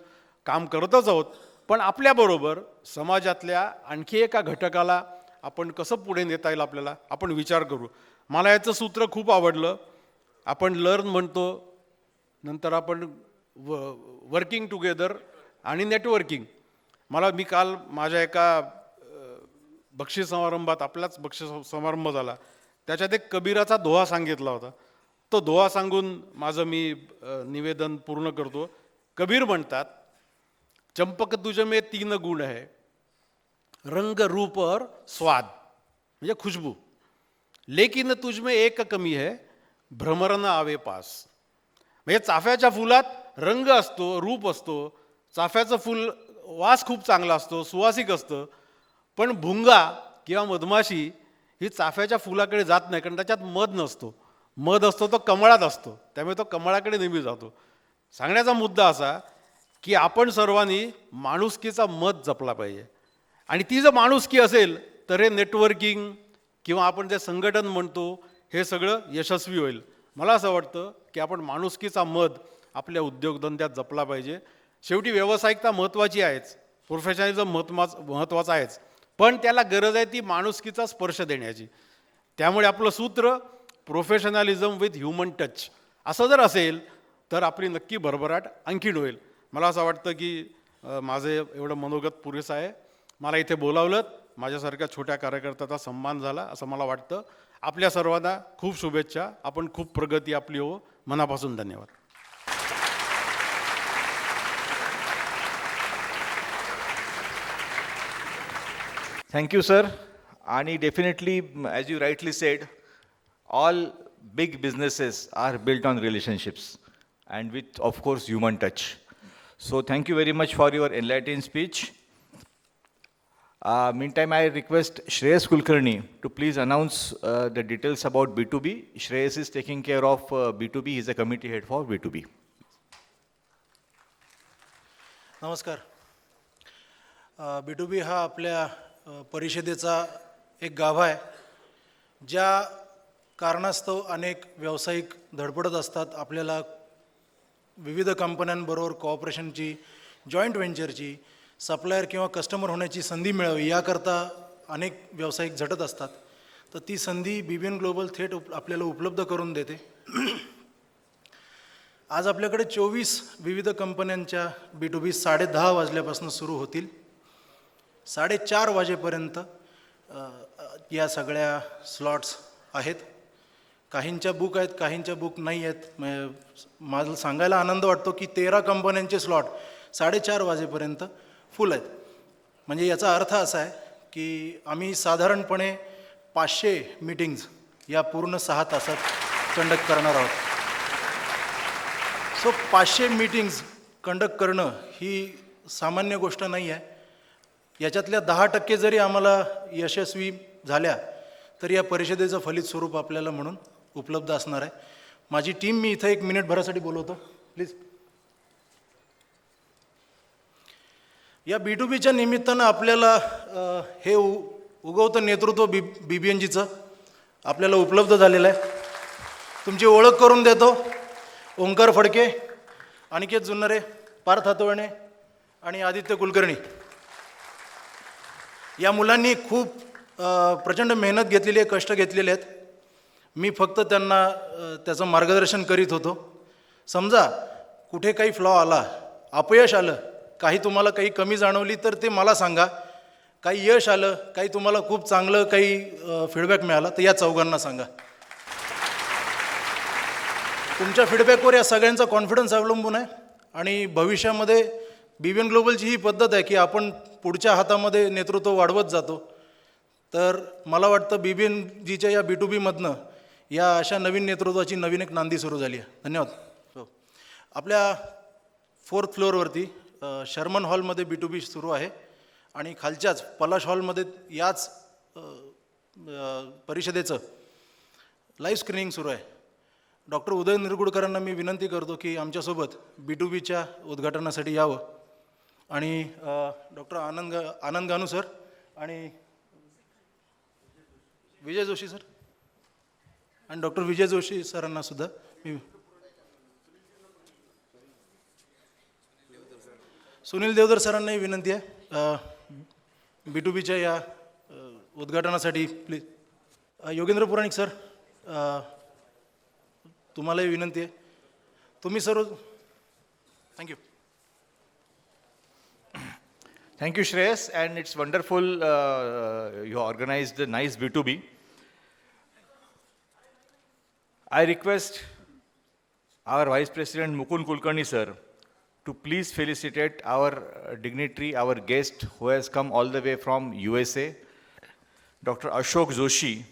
काम करतच आहोत, पण आपल्याबरोबर समाजातल्या आणखी एका घटकाला आपण कसं पुढे नेता येईल आपल्याला आपण विचार करू. मला याचं सूत्र खूप आवडलं. आपण लर्न म्हणतो, नंतर आपण वर्किंग टुगेदर आणि नेटवर्किंग. मी काल माझ्या एका बक्षीस समारंभात, आपलाच बक्षीस समारंभ झाला, त्याच्यात एक कबीराचा दोहा सांगितला होता. तो दोहा सांगून माझं मी निवेदन पूर्ण करतो. कबीर म्हणतात, चंपक तुझ में 3 गुण है, रंग रूप और स्वाद, म्हणजे खुशबू, लेकिन तुझ में एक कमी है, भ्रमर न आवे पास. म्हणजे चाफ्याच्या फुलात रंग असतो, रूप असतो, चाफ्याचं फूल वास खूप चांगला असतो, सुवासिक असतं, पण भुंगा किंवा मधमाशी ही चाफ्याच्या फुलाकडे जात नाही, कारण त्याच्यात मध नसतो. मध असतो तो कमळात असतो, त्यामुळे तो कमळाकडे नेहमी जातो. सांगण्याचा मुद्दा असा की आपण सर्वांनी माणुसकीचा मध जपला पाहिजे. आणि ती जर माणुसकी असेल तर हे नेटवर्किंग किंवा आपण जे संघटन म्हणतो हे सगळं यशस्वी होईल. मला असं वाटतं की आपण माणुसकीचा मध आपल्या उद्योगधंद्यात जपला पाहिजे. शेवटी व्यावसायिकता महत्त्वाची आहेच, प्रोफेशनलिझम महत्त्वाचं आहेच, पण त्याला गरज आहे ती माणुसकीचा स्पर्श देण्याची. त्यामुळे आपलं सूत्र प्रोफेशनलिझम विथ ह्युमन टच असं जर असेल तर आपली नक्की भरभराट आणखीन होईल. मला असं वाटतं की माझे एवढं मनोगत पुरेसं आहे. मला इथे बोलावलं, माझ्यासारख्या छोट्या कार्यकर्त्याचा सन्मान झाला असं मला वाटतं. आपल्या सर्वांना खूप शुभेच्छा. आपण खूप प्रगती आपली हो. मनापासून धन्यवाद. Thank you, sir. And definitely, as you rightly said, all big businesses are built on relationships and with, of course, human touch. So thank you very much for your enlightening speech. Meantime, I request Shreyas Kulkarni to please announce the details about B2B. Shreyas is taking care of B2B. He is a committee head for B2B. नमस्कार. B2B हा आपल्या परिषदेचा एक गाभा आहे. ज्या कारणास्तव अनेक व्यावसायिक धडपडत असतात, आपल्याला विविध कंपन्यांबरोबर कॉपरेशनची, जॉईंट व्हेंचरची, सप्लायर किंवा कस्टमर होण्याची संधी मिळावी याकरता अनेक व्यावसायिक झटत असतात. तर ती संधी BBN ग्लोबल थेट आपल्याला उपलब्ध करून देते. आज आपल्याकडे 24 विविध कंपन्यांच्या B2B 10:30 वाजल्यापासून सुरू होतील. 4:30 वाजेपर्यंत या सगळ्या स्लॉट्स आहेत. काहींच्या बुक आहेत, काहींच्या बुक नाही आहेत. मला सांगायला आनंद वाटतो की 13 कंपन्यांचे स्लॉट 4:30 वाजेपर्यंत फुल आहेत. म्हणजे याचा अर्थ असा आहे की आम्ही साधारणपणे 500 मीटिंग्ज या पूर्ण 6 तासात कंडक्ट करणार आहोत. सो 500 मीटिंग्ज कंडक्ट करणं ही सामान्य गोष्ट नाही आहे. याच्यातल्या 10% जरी आम्हाला यशस्वी झाल्या तर या परिषदेचं फलित स्वरूप आपल्याला म्हणून उपलब्ध असणार आहे. माझी टीम मी इथं 1 मिनिटभरासाठी बोलवतो प्लीज. या B2Bच्या निमित्तानं आपल्याला हे उगवतं नेतृत्व BBNGचं आपल्याला उपलब्ध झालेलं आहे. तुमची ओळख करून देतो. ओंकार फडके, अनिकेत जुन्नरे, पार्थ हातवणे आणि आदित्य कुलकर्णी. या मुलांनी खूप प्रचंड मेहनत घेतलेली आहे, कष्ट घेतलेले आहेत. मी फक्त त्यांना त्याचं मार्गदर्शन करीत होतो. समजा कुठे काही फ्लॉ आला, अपयश आलं, काही तुम्हाला काही कमी जाणवली तर ते मला सांगा. काही यश आलं, काही तुम्हाला खूप चांगलं काही फीडबॅक मिळाला तर या चौघांना सांगा. तुमच्या फीडबॅकवर या सगळ्यांचा कॉन्फिडन्स अवलंबून आहे. आणि भविष्यामध्ये BBN ग्लोबलची ही पद्धत आहे की आपण पुढच्या हातामध्ये नेतृत्व वाढवत जातो. तर मला वाटतं BBN जीच्या या B2B मधनं या अशा नवीन नेतृत्वाची नवीन एक नांदी सुरू झाली आहे. धन्यवाद. हो, आपल्या 4th फ्लोअरवरती शर्मन हॉलमध्ये B2B सुरू आहे आणि खालच्याच पलाश हॉलमध्ये याच परिषदेचं लाईव्ह स्क्रीनिंग सुरू आहे. डॉक्टर उदय निरगुडकरांना मी विनंती करतो की आमच्यासोबत B2Bच्या उद्घाटनासाठी यावं. आणि डॉक्टर आनंद गानू सर आणि विजय जोशी सर आणि डॉक्टर विजय जोशी सरांना सुद्धा मी, सुनील देवधर सरांनाही विनंती आहे B2Bच्या या उद्घाटनासाठी प्लीज. योगेंद्र पुराणिक सर, तुम्हालाही विनंती आहे. तुम्ही सर्व, thank you. Thank you, Shreyas, and it's wonderful you organized a nice B2B. I request our Vice President Mukund Kulkarni sir to please felicitate our dignitary, our guest who has come all the way from USA, Dr. Ashok Joshi.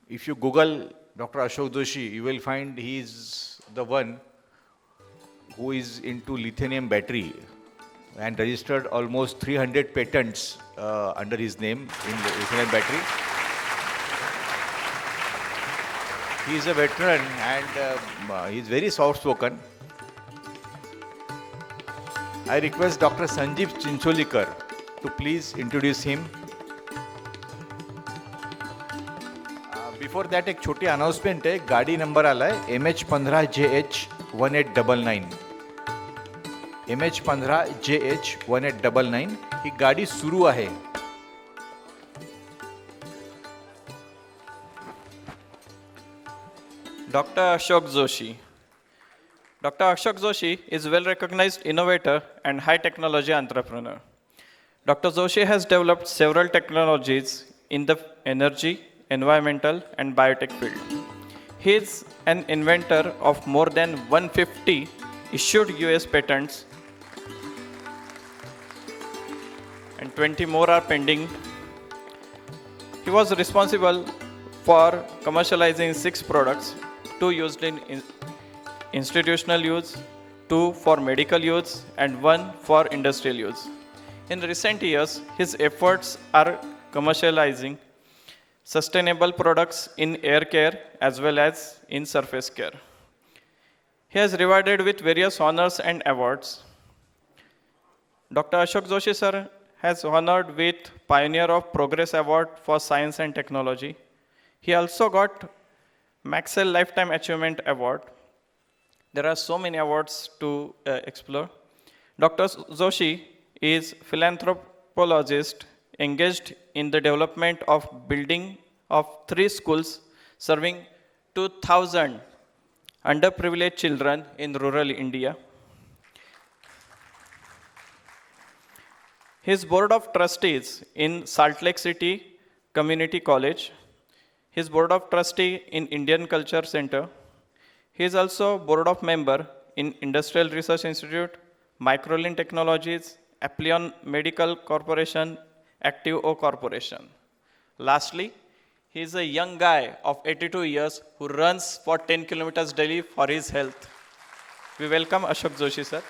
If you Google Dr. Ashok Joshi, you will find he is the one who is into lithium battery and registered almost 300 patents under his name in the lithium battery. He is a veteran and he is very soft spoken. I request Dr. Sanjeev Chincholikar to please introduce him. Before that एक छोटी announcement आहे. गाडी number आलाय MH15JH 1899. MH15JH 1899 ही गाडी सुरू आहे. Dr. Ashok Joshi. Dr. Ashok Joshi is a well-recognized innovator and high-technology entrepreneur. Dr. Joshi has developed several technologies in the energy, environmental, and biotech field. He is an inventor of more than 150 issued US patents, and 20 more are pending. He was responsible for commercializing 6 products, 2 used in institutional use, 2 for medical use, and 1 for industrial use. In recent years, his efforts are commercializing sustainable products in air care as well as in surface care. He has rewarded with various honors and awards. Dr. Ashok Joshi sir has honored with Pioneer of Progress Award for Science and Technology. He also got Maxwell Lifetime Achievement Award. There are so many awards to explore. Dr. Joshi is philanthropologist engaged in the development of building of 3 schools serving 2,000 underprivileged children in rural India. His board of trustees in Salt Lake City Community College. His board of trustee in Indian Culture Center. He is also board of member in Industrial Research Institute, Microlin Technologies, Applion Medical Corporation, Active O Corporation. Lastly, he is a young guy of 82 years who runs for 10 kilometers daily for his health. We welcome Ashok Joshi sir.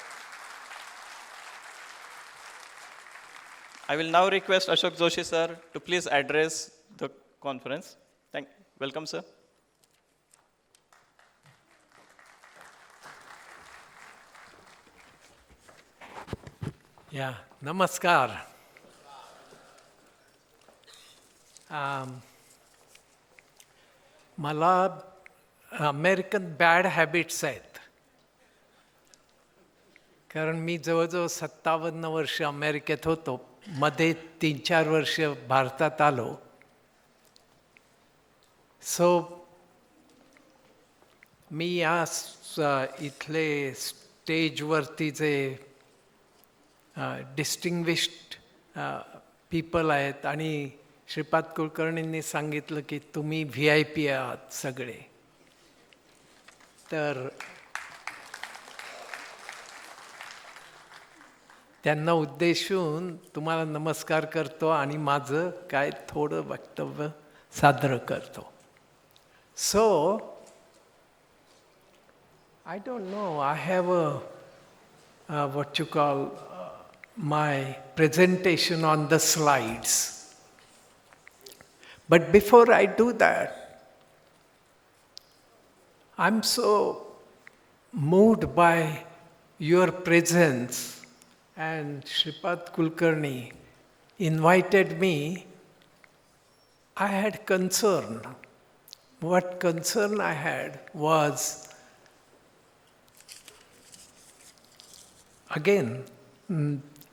I will now request Ashok Joshi sir to please address the conference. Welcome sir. Yeah, namaskar. मला American bad habits आहेत, कारण मी जवळजवळ 57 वर्ष अमेरिकेत होतो, मध्ये 3-4 वर्ष भारतात आलो. सो मी या इथले स्टेजवरती जे डिस्टिंग्विश्ड पीपल आहेत आणि श्रीपाद कुलकर्णींनी सांगितलं की तुम्ही VIP आहात सगळे, तर त्यांना उद्देशून तुम्हाला नमस्कार करतो आणि माझं काय थोडं वक्तव्य सादर करतो. सो I don't know, I have what you call my presentation on the slides. But before I do that, I'm so moved by your presence, and Shripad Kulkarni invited me. I had concern. What concern I had was, again,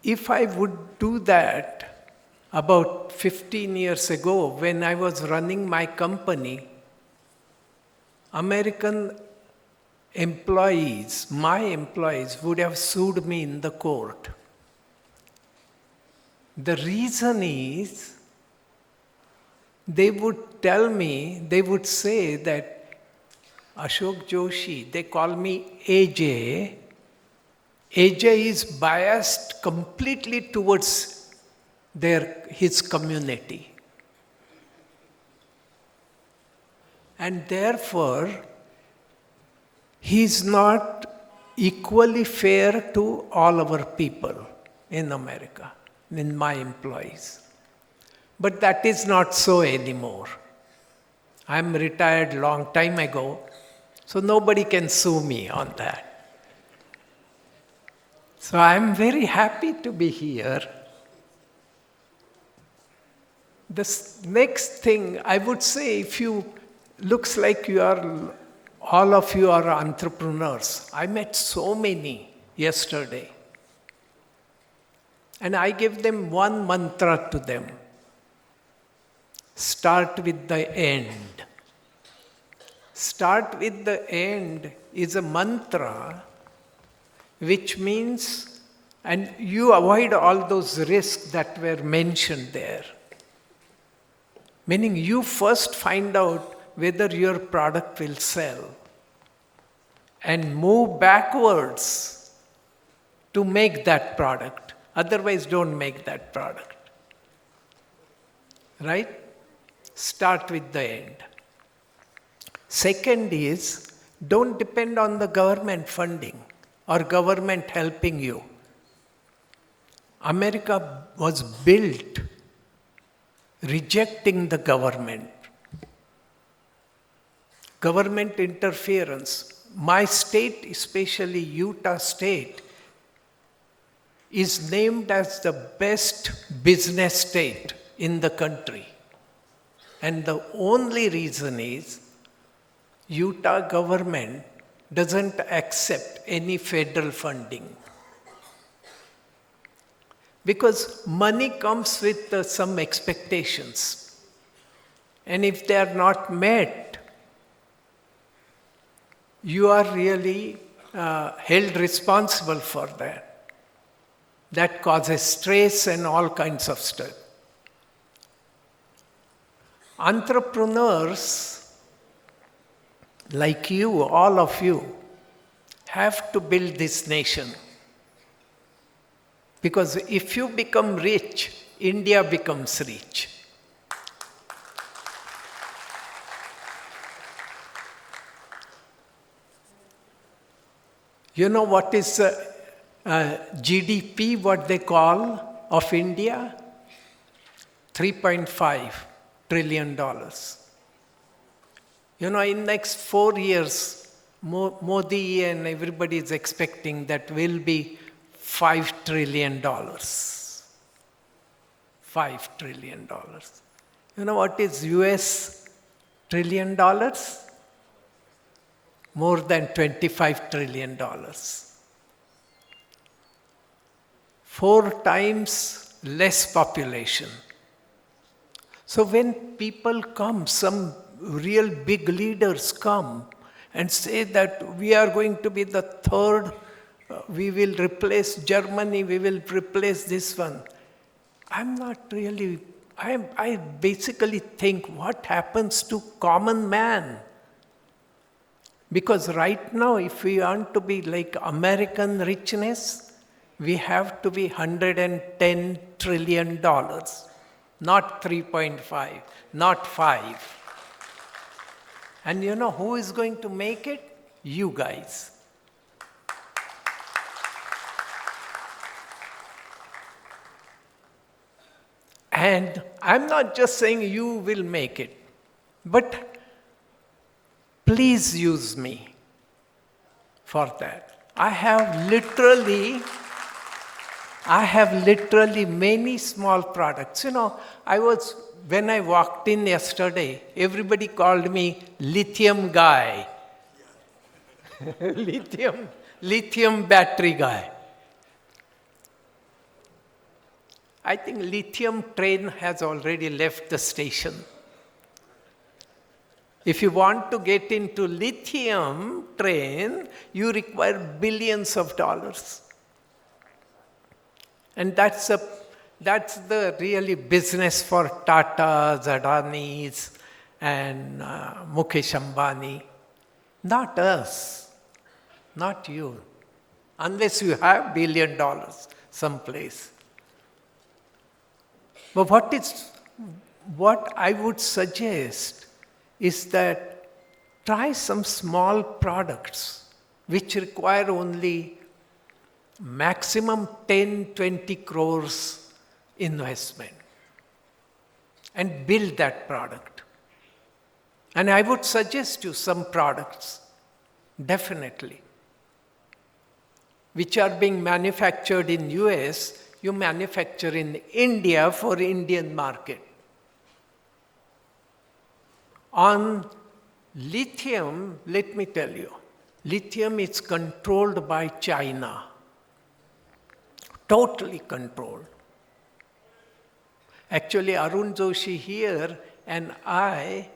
if I would do that about 15 years ago when I was running my company, American employees, my employees, would have sued me in the court. The reason is, they would tell me, they would say that Ashok Joshi, they call me AJ, AJ is biased completely towards his community. And therefore, he is not equally fair to all our people in America, in my employees. But that is not so anymore. I'm retired long time ago, so nobody can sue me on that. So I'm very happy to be here. The next thing I would say, if you, looks like you are, all of you are entrepreneurs. I met so many yesterday. And I give them one mantra to them. Start with the end. Start with the end is a mantra which means, and you avoid all those risks that were mentioned there. Meaning you first find out whether your product will sell and move backwards to make that product. Otherwise, don't make that product. Right? Start with the end. Second is, don't depend on the government funding or government helping you. America was built rejecting the government. Government interference. My state, especially Utah State, is named as the best business state in the country. And the only reason is Utah government doesn't accept any federal funding. Because money comes with some expectations. And if they are not met, you are really held responsible for that. That causes stress and all kinds of stuff. Entrepreneurs like you, all of you, have to build this nation. Because if you become rich, India becomes rich. You know what is GDP, what they call, of India? $3.5 trillion. You know, in next 4 years, Modi and everybody is expecting that will be $5 trillion. $5 trillion. You know what is US trillion dollars? More than $25 trillion. 4 times less population. So when people come, some real big leaders come and say that we are going to be the third, we will replace Germany, we will replace this one. I'm not really, I basically think what happens to common man? Because right now, if we want to be like American richness, we have to be $110 trillion, not 3.5, not 5. And you know who is going to make it? You guys. And I'm not just saying you will make it, but please use me for that. I have literally many small products. You know, when I walked in yesterday, everybody called me lithium guy. lithium battery guy. I think lithium train has already left the station. If you want to get into lithium train, you require billions of dollars. And that's the really business for Tata, Adani's, and Mukesh Ambani. Not us, not you, unless you have $1 billion someplace. But what I would suggest is that try some small products which require only maximum 10-20 crores investment and build that product. And I would suggest you some products, definitely, which are being manufactured in US, you manufacture in India for Indian market. On lithium, let me tell you, lithium is controlled by China. Totally controlled. Actually, Arun Joshi here and I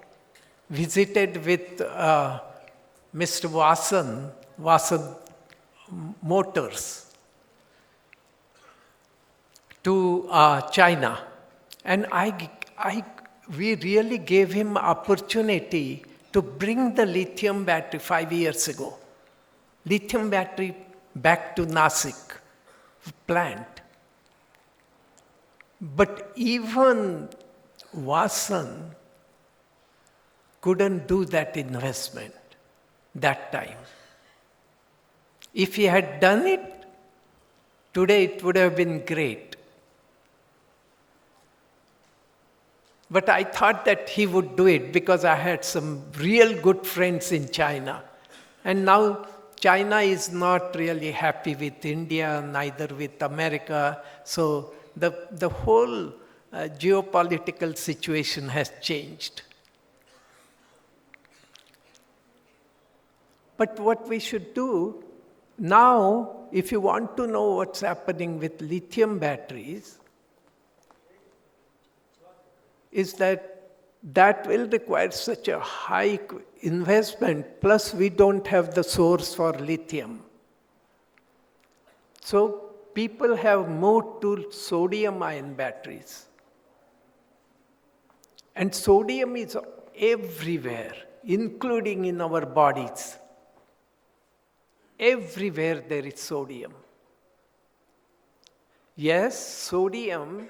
visited with Mr. Vasan Motors to China. And we really gave him opportunity to bring the lithium battery 5 years ago. Lithium battery back to Nasik plant. But even Vasan couldn't do that investment that time. If he had done it, today it would have been great. But I thought that he would do it because I had some real good friends in China. And now China is not really happy with India, neither with America. So the whole geopolitical situation has changed. But what we should do now, if you want to know what's happening with lithium batteries, is that will require such a high investment, plus we don't have the source for lithium. So people have moved to sodium-ion batteries. And sodium is everywhere, including in our bodies. Everywhere there is sodium. Yes, sodium,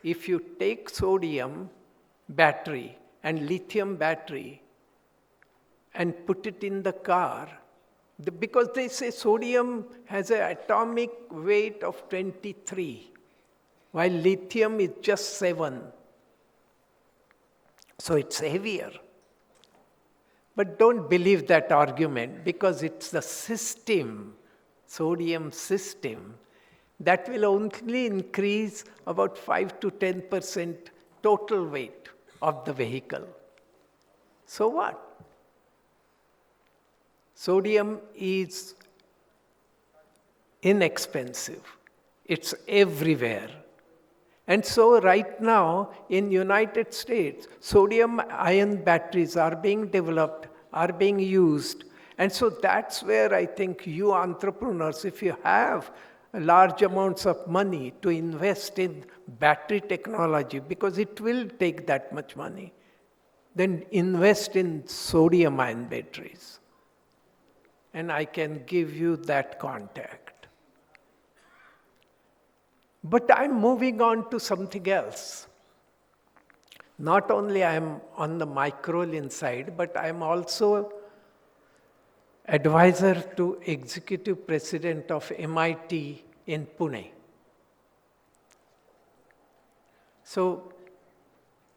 if you take sodium battery and lithium battery and put it in the car, because they say sodium has an atomic weight of 23, while lithium is just 7. So it's heavier. But don't believe that argument, because it's the system, sodium system, that will only increase about 5 to 10% total weight of the vehicle. So what? Sodium is inexpensive. It's everywhere. And so right now in United States, sodium-ion batteries are being developed, are being used, And so that's where I think you entrepreneurs, if you have large amounts of money to invest in battery technology, because it will take that much money, then invest in sodium-ion batteries. And I can give you that contact. But I'm moving on to something else. Not only I'm on the Microlin side, but I'm also advisor to executive president of MIT in Pune. So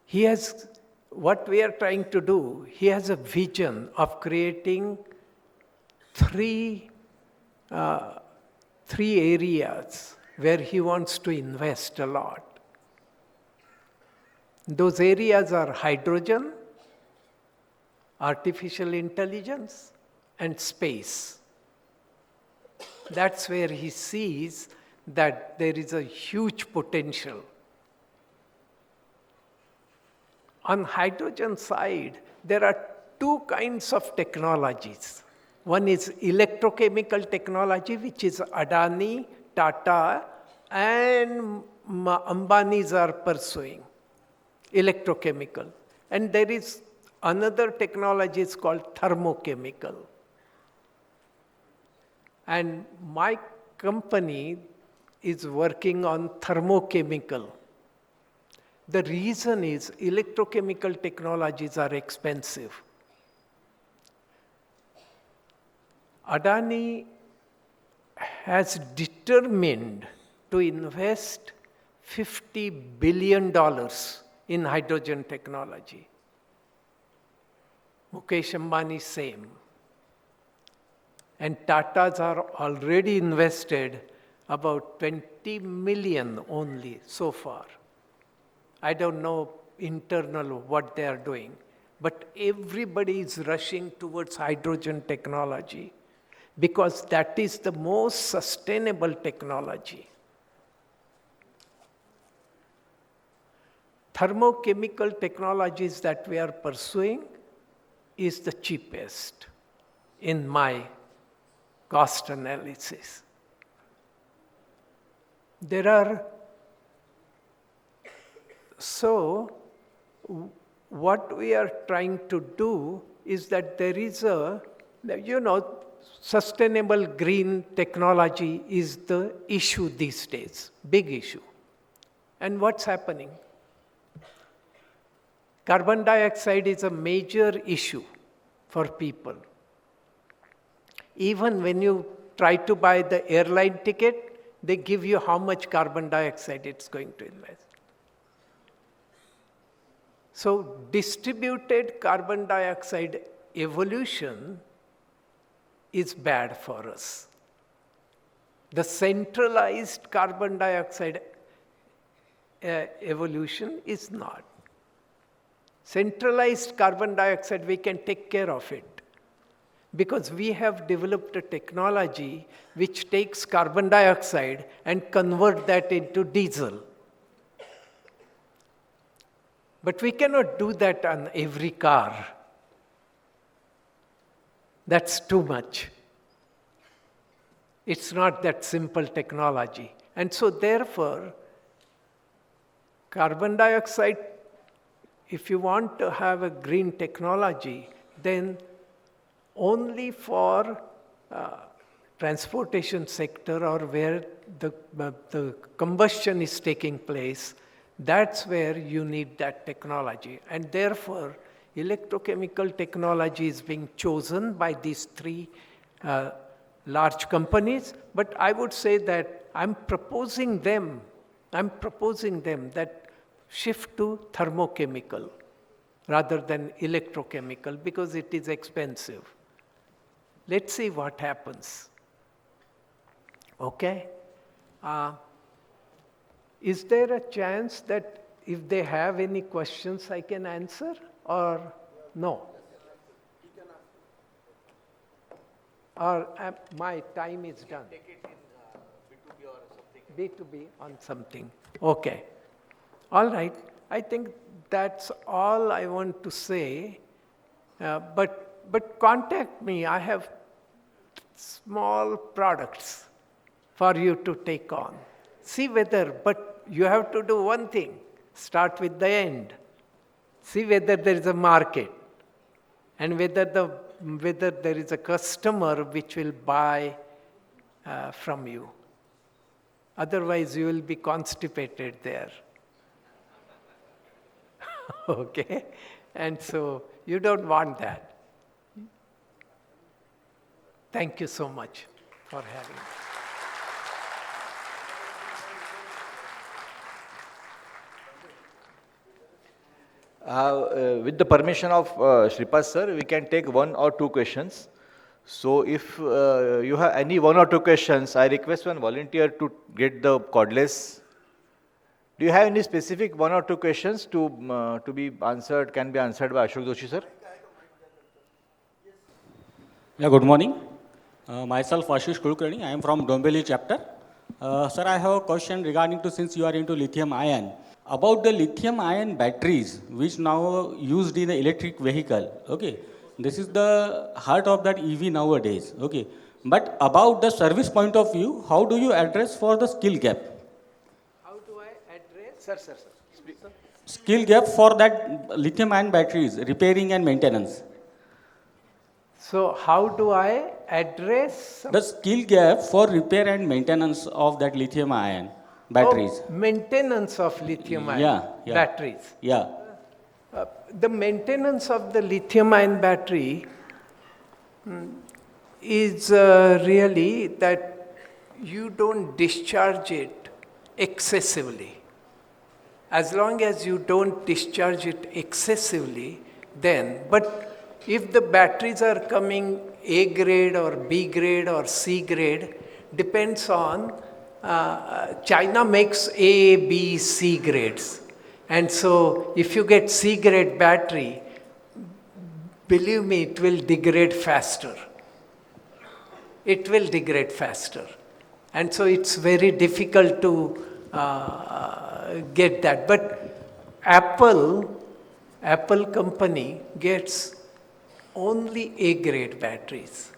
he has, what we are trying to do, he has a vision of creating three areas where he wants to invest a lot. Those areas are hydrogen, artificial intelligence, and space. That's where he sees that there is a huge potential. On hydrogen side, there are two kinds of technologies. One is electrochemical technology, which is Adani, Tata, and Ambani's are pursuing, electrochemical. And there is another technology is called thermochemical. And my company is working on thermochemical. The reason is electrochemical technologies are expensive. Adani has determined to invest $50 billion in hydrogen technology. Mukesh Ambani, same. And Tatas are already invested about 20 million only so far. I don't know internal what they are doing, but everybody is rushing towards hydrogen technology because that is the most sustainable technology. Thermochemical technologies that we are pursuing is the cheapest in my cost analysis. So what we are trying to do is that there is sustainable green technology is the issue these days, big issue. And what's happening? Carbon dioxide is a major issue for people. Even when you try to buy the airline ticket, they give you how much carbon dioxide it's going to invest. So distributed carbon dioxide evolution is bad for us. The centralized carbon dioxide evolution is not. Centralized carbon dioxide, we can take care of it because we have developed a technology which takes carbon dioxide and convert that into diesel. But we cannot do that on every car. That's too much. It's not that simple technology. And so therefore, carbon dioxide, if you want to have a green technology, then only for transportation sector or where the combustion is taking place, that's where you need that technology. And therefore, electrochemical technology is being chosen by these three large companies. But I would say that I'm proposing them that shift to thermochemical rather than electrochemical because it is expensive. Let's see what happens. Okay? Is there a chance that if they have any questions, I can answer or no? Or my time is done. Take it in B2B or something. B2B on something. Okay. All right. I think that's all I want to say. But contact me. I have small products for you to take on. See whether, but you have to do one thing, start with the end. See whether there is a market and whether there is a customer which will buy from you. Otherwise, you will be constipated there. Okay? And so you don't want that. Thank you so much for having me. With the permission of Shripad sir, we can take one or two questions. So if you have any one or two questions, I request one volunteer to get the cordless. Do you have any specific one or two questions to be answered, can be answered by Ashok Joshi sir? Yeah, good morning. Myself Ashish Kulkarni, I am from Dombeli chapter. Sir, I have a question regarding to, since you are into lithium ion, about the lithium ion batteries which now used in the electric vehicle. Okay, this is the heart of that EV nowadays. Okay, but about the service point of view, how do you address for the skill gap? How do I address? Sir. Skill gap for that lithium ion batteries, repairing and maintenance. So how do I address? The skill gap for repair and maintenance of that lithium ion batteries. Maintenance of lithium ion batteries. Yeah. The maintenance of the lithium ion battery is really that you don't discharge it excessively. As long as you don't discharge it excessively, then, but if the batteries are coming A grade or B grade or C grade, depends on, China makes A, B, C grades. And so if you get C grade battery, believe me, it will degrade faster. It will degrade faster. And so it's very difficult to get that. But Apple company gets only A-grade batteries.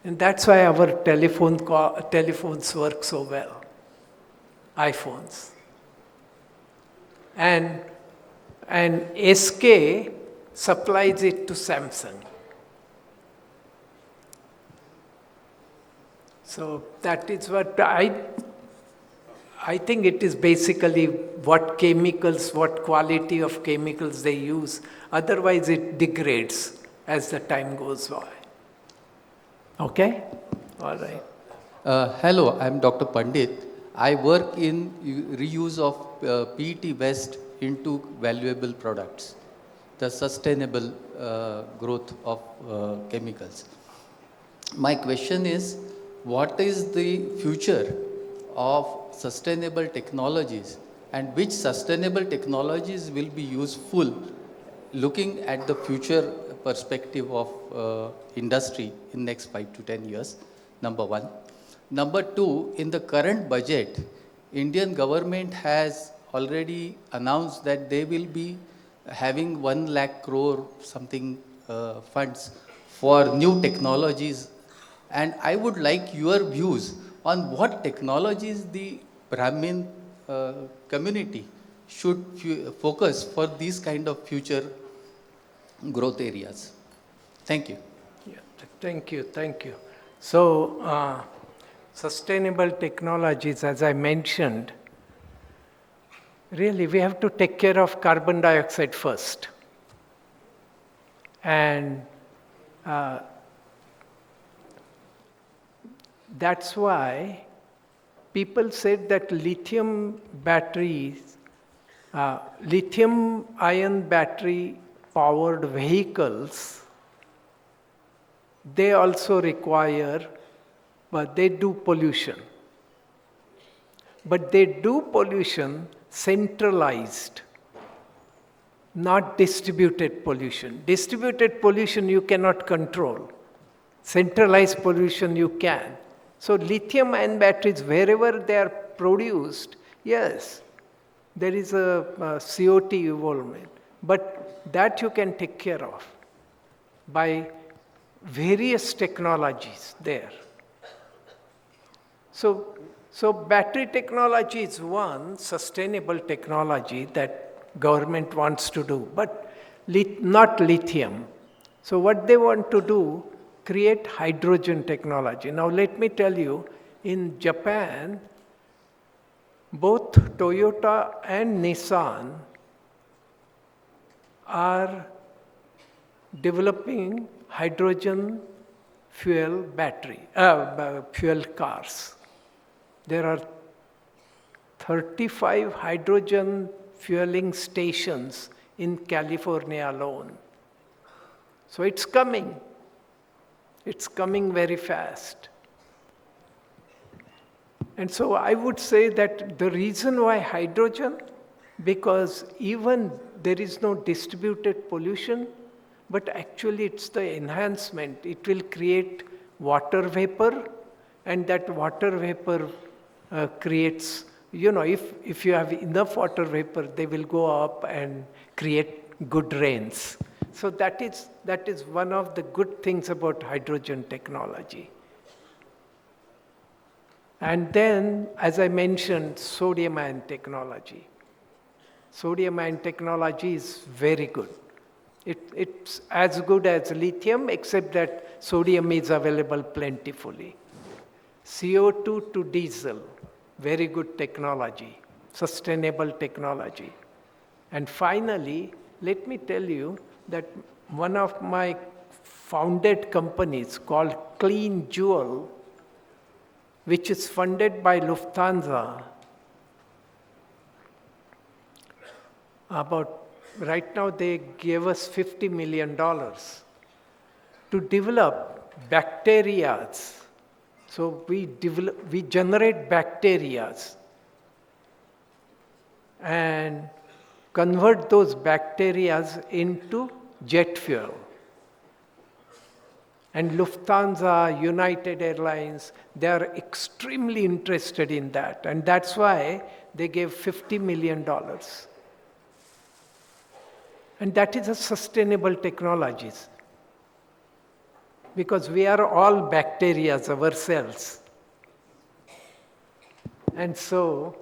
And that's why our telephones work so well, iPhones. And SK supplies it to Samsung. So that is what I think it is basically what chemicals, what quality of chemicals they use. Otherwise it degrades as the time goes by. Okay? All right. Hello, I'm Dr. Pandit. I work in reuse of PET waste into valuable products, the sustainable growth of chemicals. My question is, what is the future of sustainable technologies and which sustainable technologies will be useful looking at the future perspective of industry in next 5 to 10 years, number one. Number two, in the current budget, Indian government has already announced that they will be having 1 lakh crore something funds for new technologies. And I would like your views on what technologies the Brahmin community should focus for these kind of future growth areas. Thank you. Yeah, thank you. So, sustainable technologies, as I mentioned, really we have to take care of carbon dioxide first. And that's why people said that lithium batteries, lithium ion battery powered vehicles, they also require, but they do pollution. But they do pollution centralized, not distributed pollution. Distributed pollution you cannot control. Centralized pollution you can. So lithium ion batteries, wherever they are produced, yes, there is a COT involvement. But that you can take care of by various technologies there. So battery technology is one sustainable technology that government wants to do, but not lithium. So what they want to do, create hydrogen technology. Now let me tell you, in Japan, both Toyota and Nissan are developing hydrogen fuel cars. There are 35 hydrogen fueling stations in California alone. So it's coming. It's coming very fast. And so I would say that the reason why hydrogen, because even there is no distributed pollution, but actually it's the enhancement. It will create water vapor, and that water vapor creates, if you have enough water vapor, they will go up and create good rains. So that is one of the good things about hydrogen technology. And then, as I mentioned, sodium-ion technology. Sodium-ion technology is very good. It's as good as lithium, except that sodium is available plentifully. CO2 to diesel, very good technology, sustainable technology. And finally, let me tell you that one of my founded companies called Clean Jewel, which is funded by Lufthansa, right now they gave us $50 million to develop bacterias. So we generate bacterias and convert those bacterias into jet fuel. And Lufthansa, United Airlines, they are extremely interested in that. And that's why they gave $50 million. And that is a sustainable technologies. Because we are all bacteria ourselves. And so,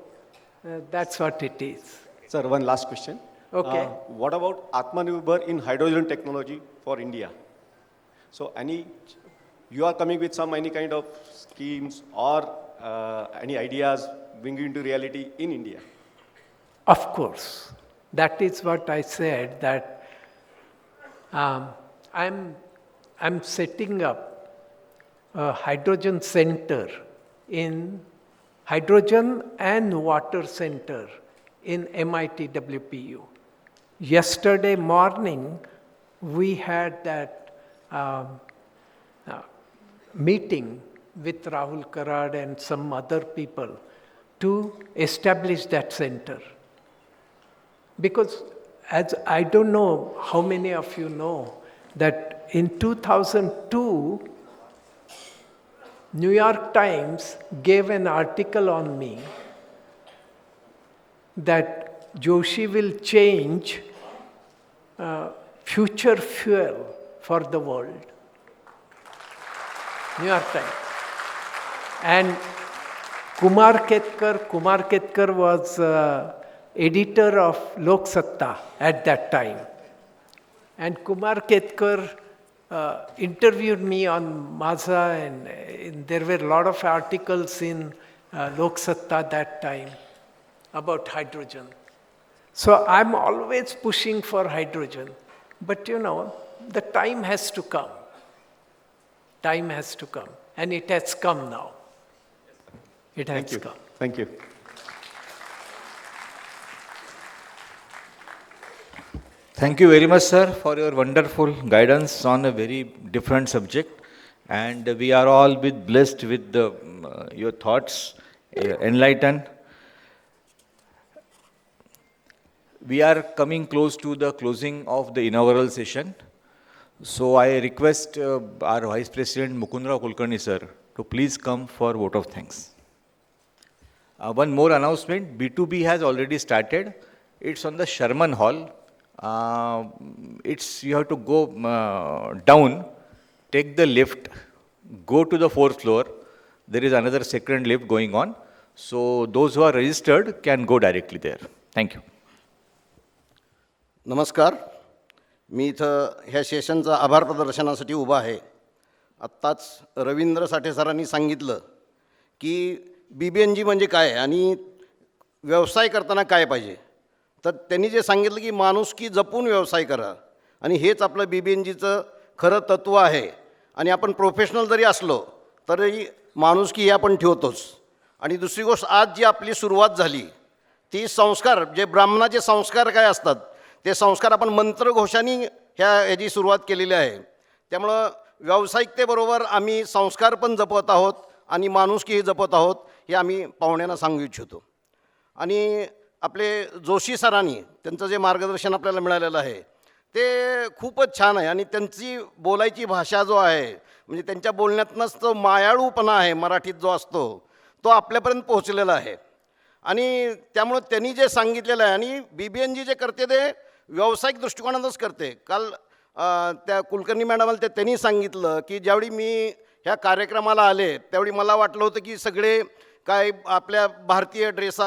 that's what it is. Sir, one last question. Okay. What about Atmanirbhar in hydrogen technology for India? So you are coming with any kind of schemes or any ideas bringing into reality in India? Of course. That is what I said, that I'm setting up a hydrogen center hydrogen and water center in MIT WPU. Yesterday morning, we had that meeting with Rahul Karad and some other people to establish that center. Because as I don't know how many of you know that in 2002, New York Times gave an article on me that Joshi will change future fuel for the world. New York Times. And Kumar Ketkar was editor of Lok Satta at that time. And Kumar Ketkar interviewed me on Maza, and there were a lot of articles in Lok Satta that time about hydrogen. So I'm always pushing for hydrogen. But the time has to come. Time has to come. And it has come now. It has come. Thank you. Thank you very much, sir, for your wonderful guidance on a very different subject. And we are all blessed with your thoughts, enlightened. We are coming close to the closing of the inaugural session. So I request our Vice President Mukundrao Kulkarni, sir, to please come for vote of thanks. One more announcement, B2B has already started. It's on the Sherman Hall. You have to go down, take the lift, go to the 4th floor. there is another second lift going on. So those who are registered can go directly there. Thank you. नमस्कार. मी इथं ह्या सेशनचा आभार प्रदर्शनासाठी उभा आहे. आत्ताच रवींद्र साठे सरांनी सांगितलं की BBNG म्हणजे काय आणि व्यवसाय करताना काय पाहिजे. तर त्यांनी जे सांगितलं की माणुसकी जपून व्यवसाय करा आणि हेच आपलं BBNGचं खरं तत्त्व आहे. आणि आपण प्रोफेशनल जरी असलो तरी माणुसकी ही आपण ठेवतोच. आणि दुसरी गोष्ट, आज जी आपली सुरुवात झाली ती संस्कार, जे ब्राह्मणाचे संस्कार काय असतात ते संस्कार आपण मंत्रघोषाने ह्याची सुरुवात केलेली आहे. त्यामुळं व्यावसायिकतेबरोबर आम्ही संस्कार पण जपत आहोत आणि माणुसकीही जपत आहोत हे आम्ही पाहुण्यांना सांगू इच्छितो. आणि आपले जोशी सरांनी त्यांचं जे मार्गदर्शन आपल्याला मिळालेलं आहे ते खूपच छान आहे. आणि त्यांची बोलायची भाषा जो आहे म्हणजे त्यांच्या बोलण्यातनंच तो मायाळूपणा आहे मराठीत जो असतो तो आपल्यापर्यंत पोहोचलेला आहे. आणि त्यामुळं त्यांनी जे सांगितलेलं आहे आणि BBNG जे करते ते व्यावसायिक दृष्टिकोनातच करते. काल त्या कुलकर्णी मॅडमाला त्यांनी सांगितलं की ज्यावेळी मी ह्या कार्यक्रमाला आले त्यावेळी मला वाटलं होतं की सगळे काय आपल्या भारतीय ड्रेस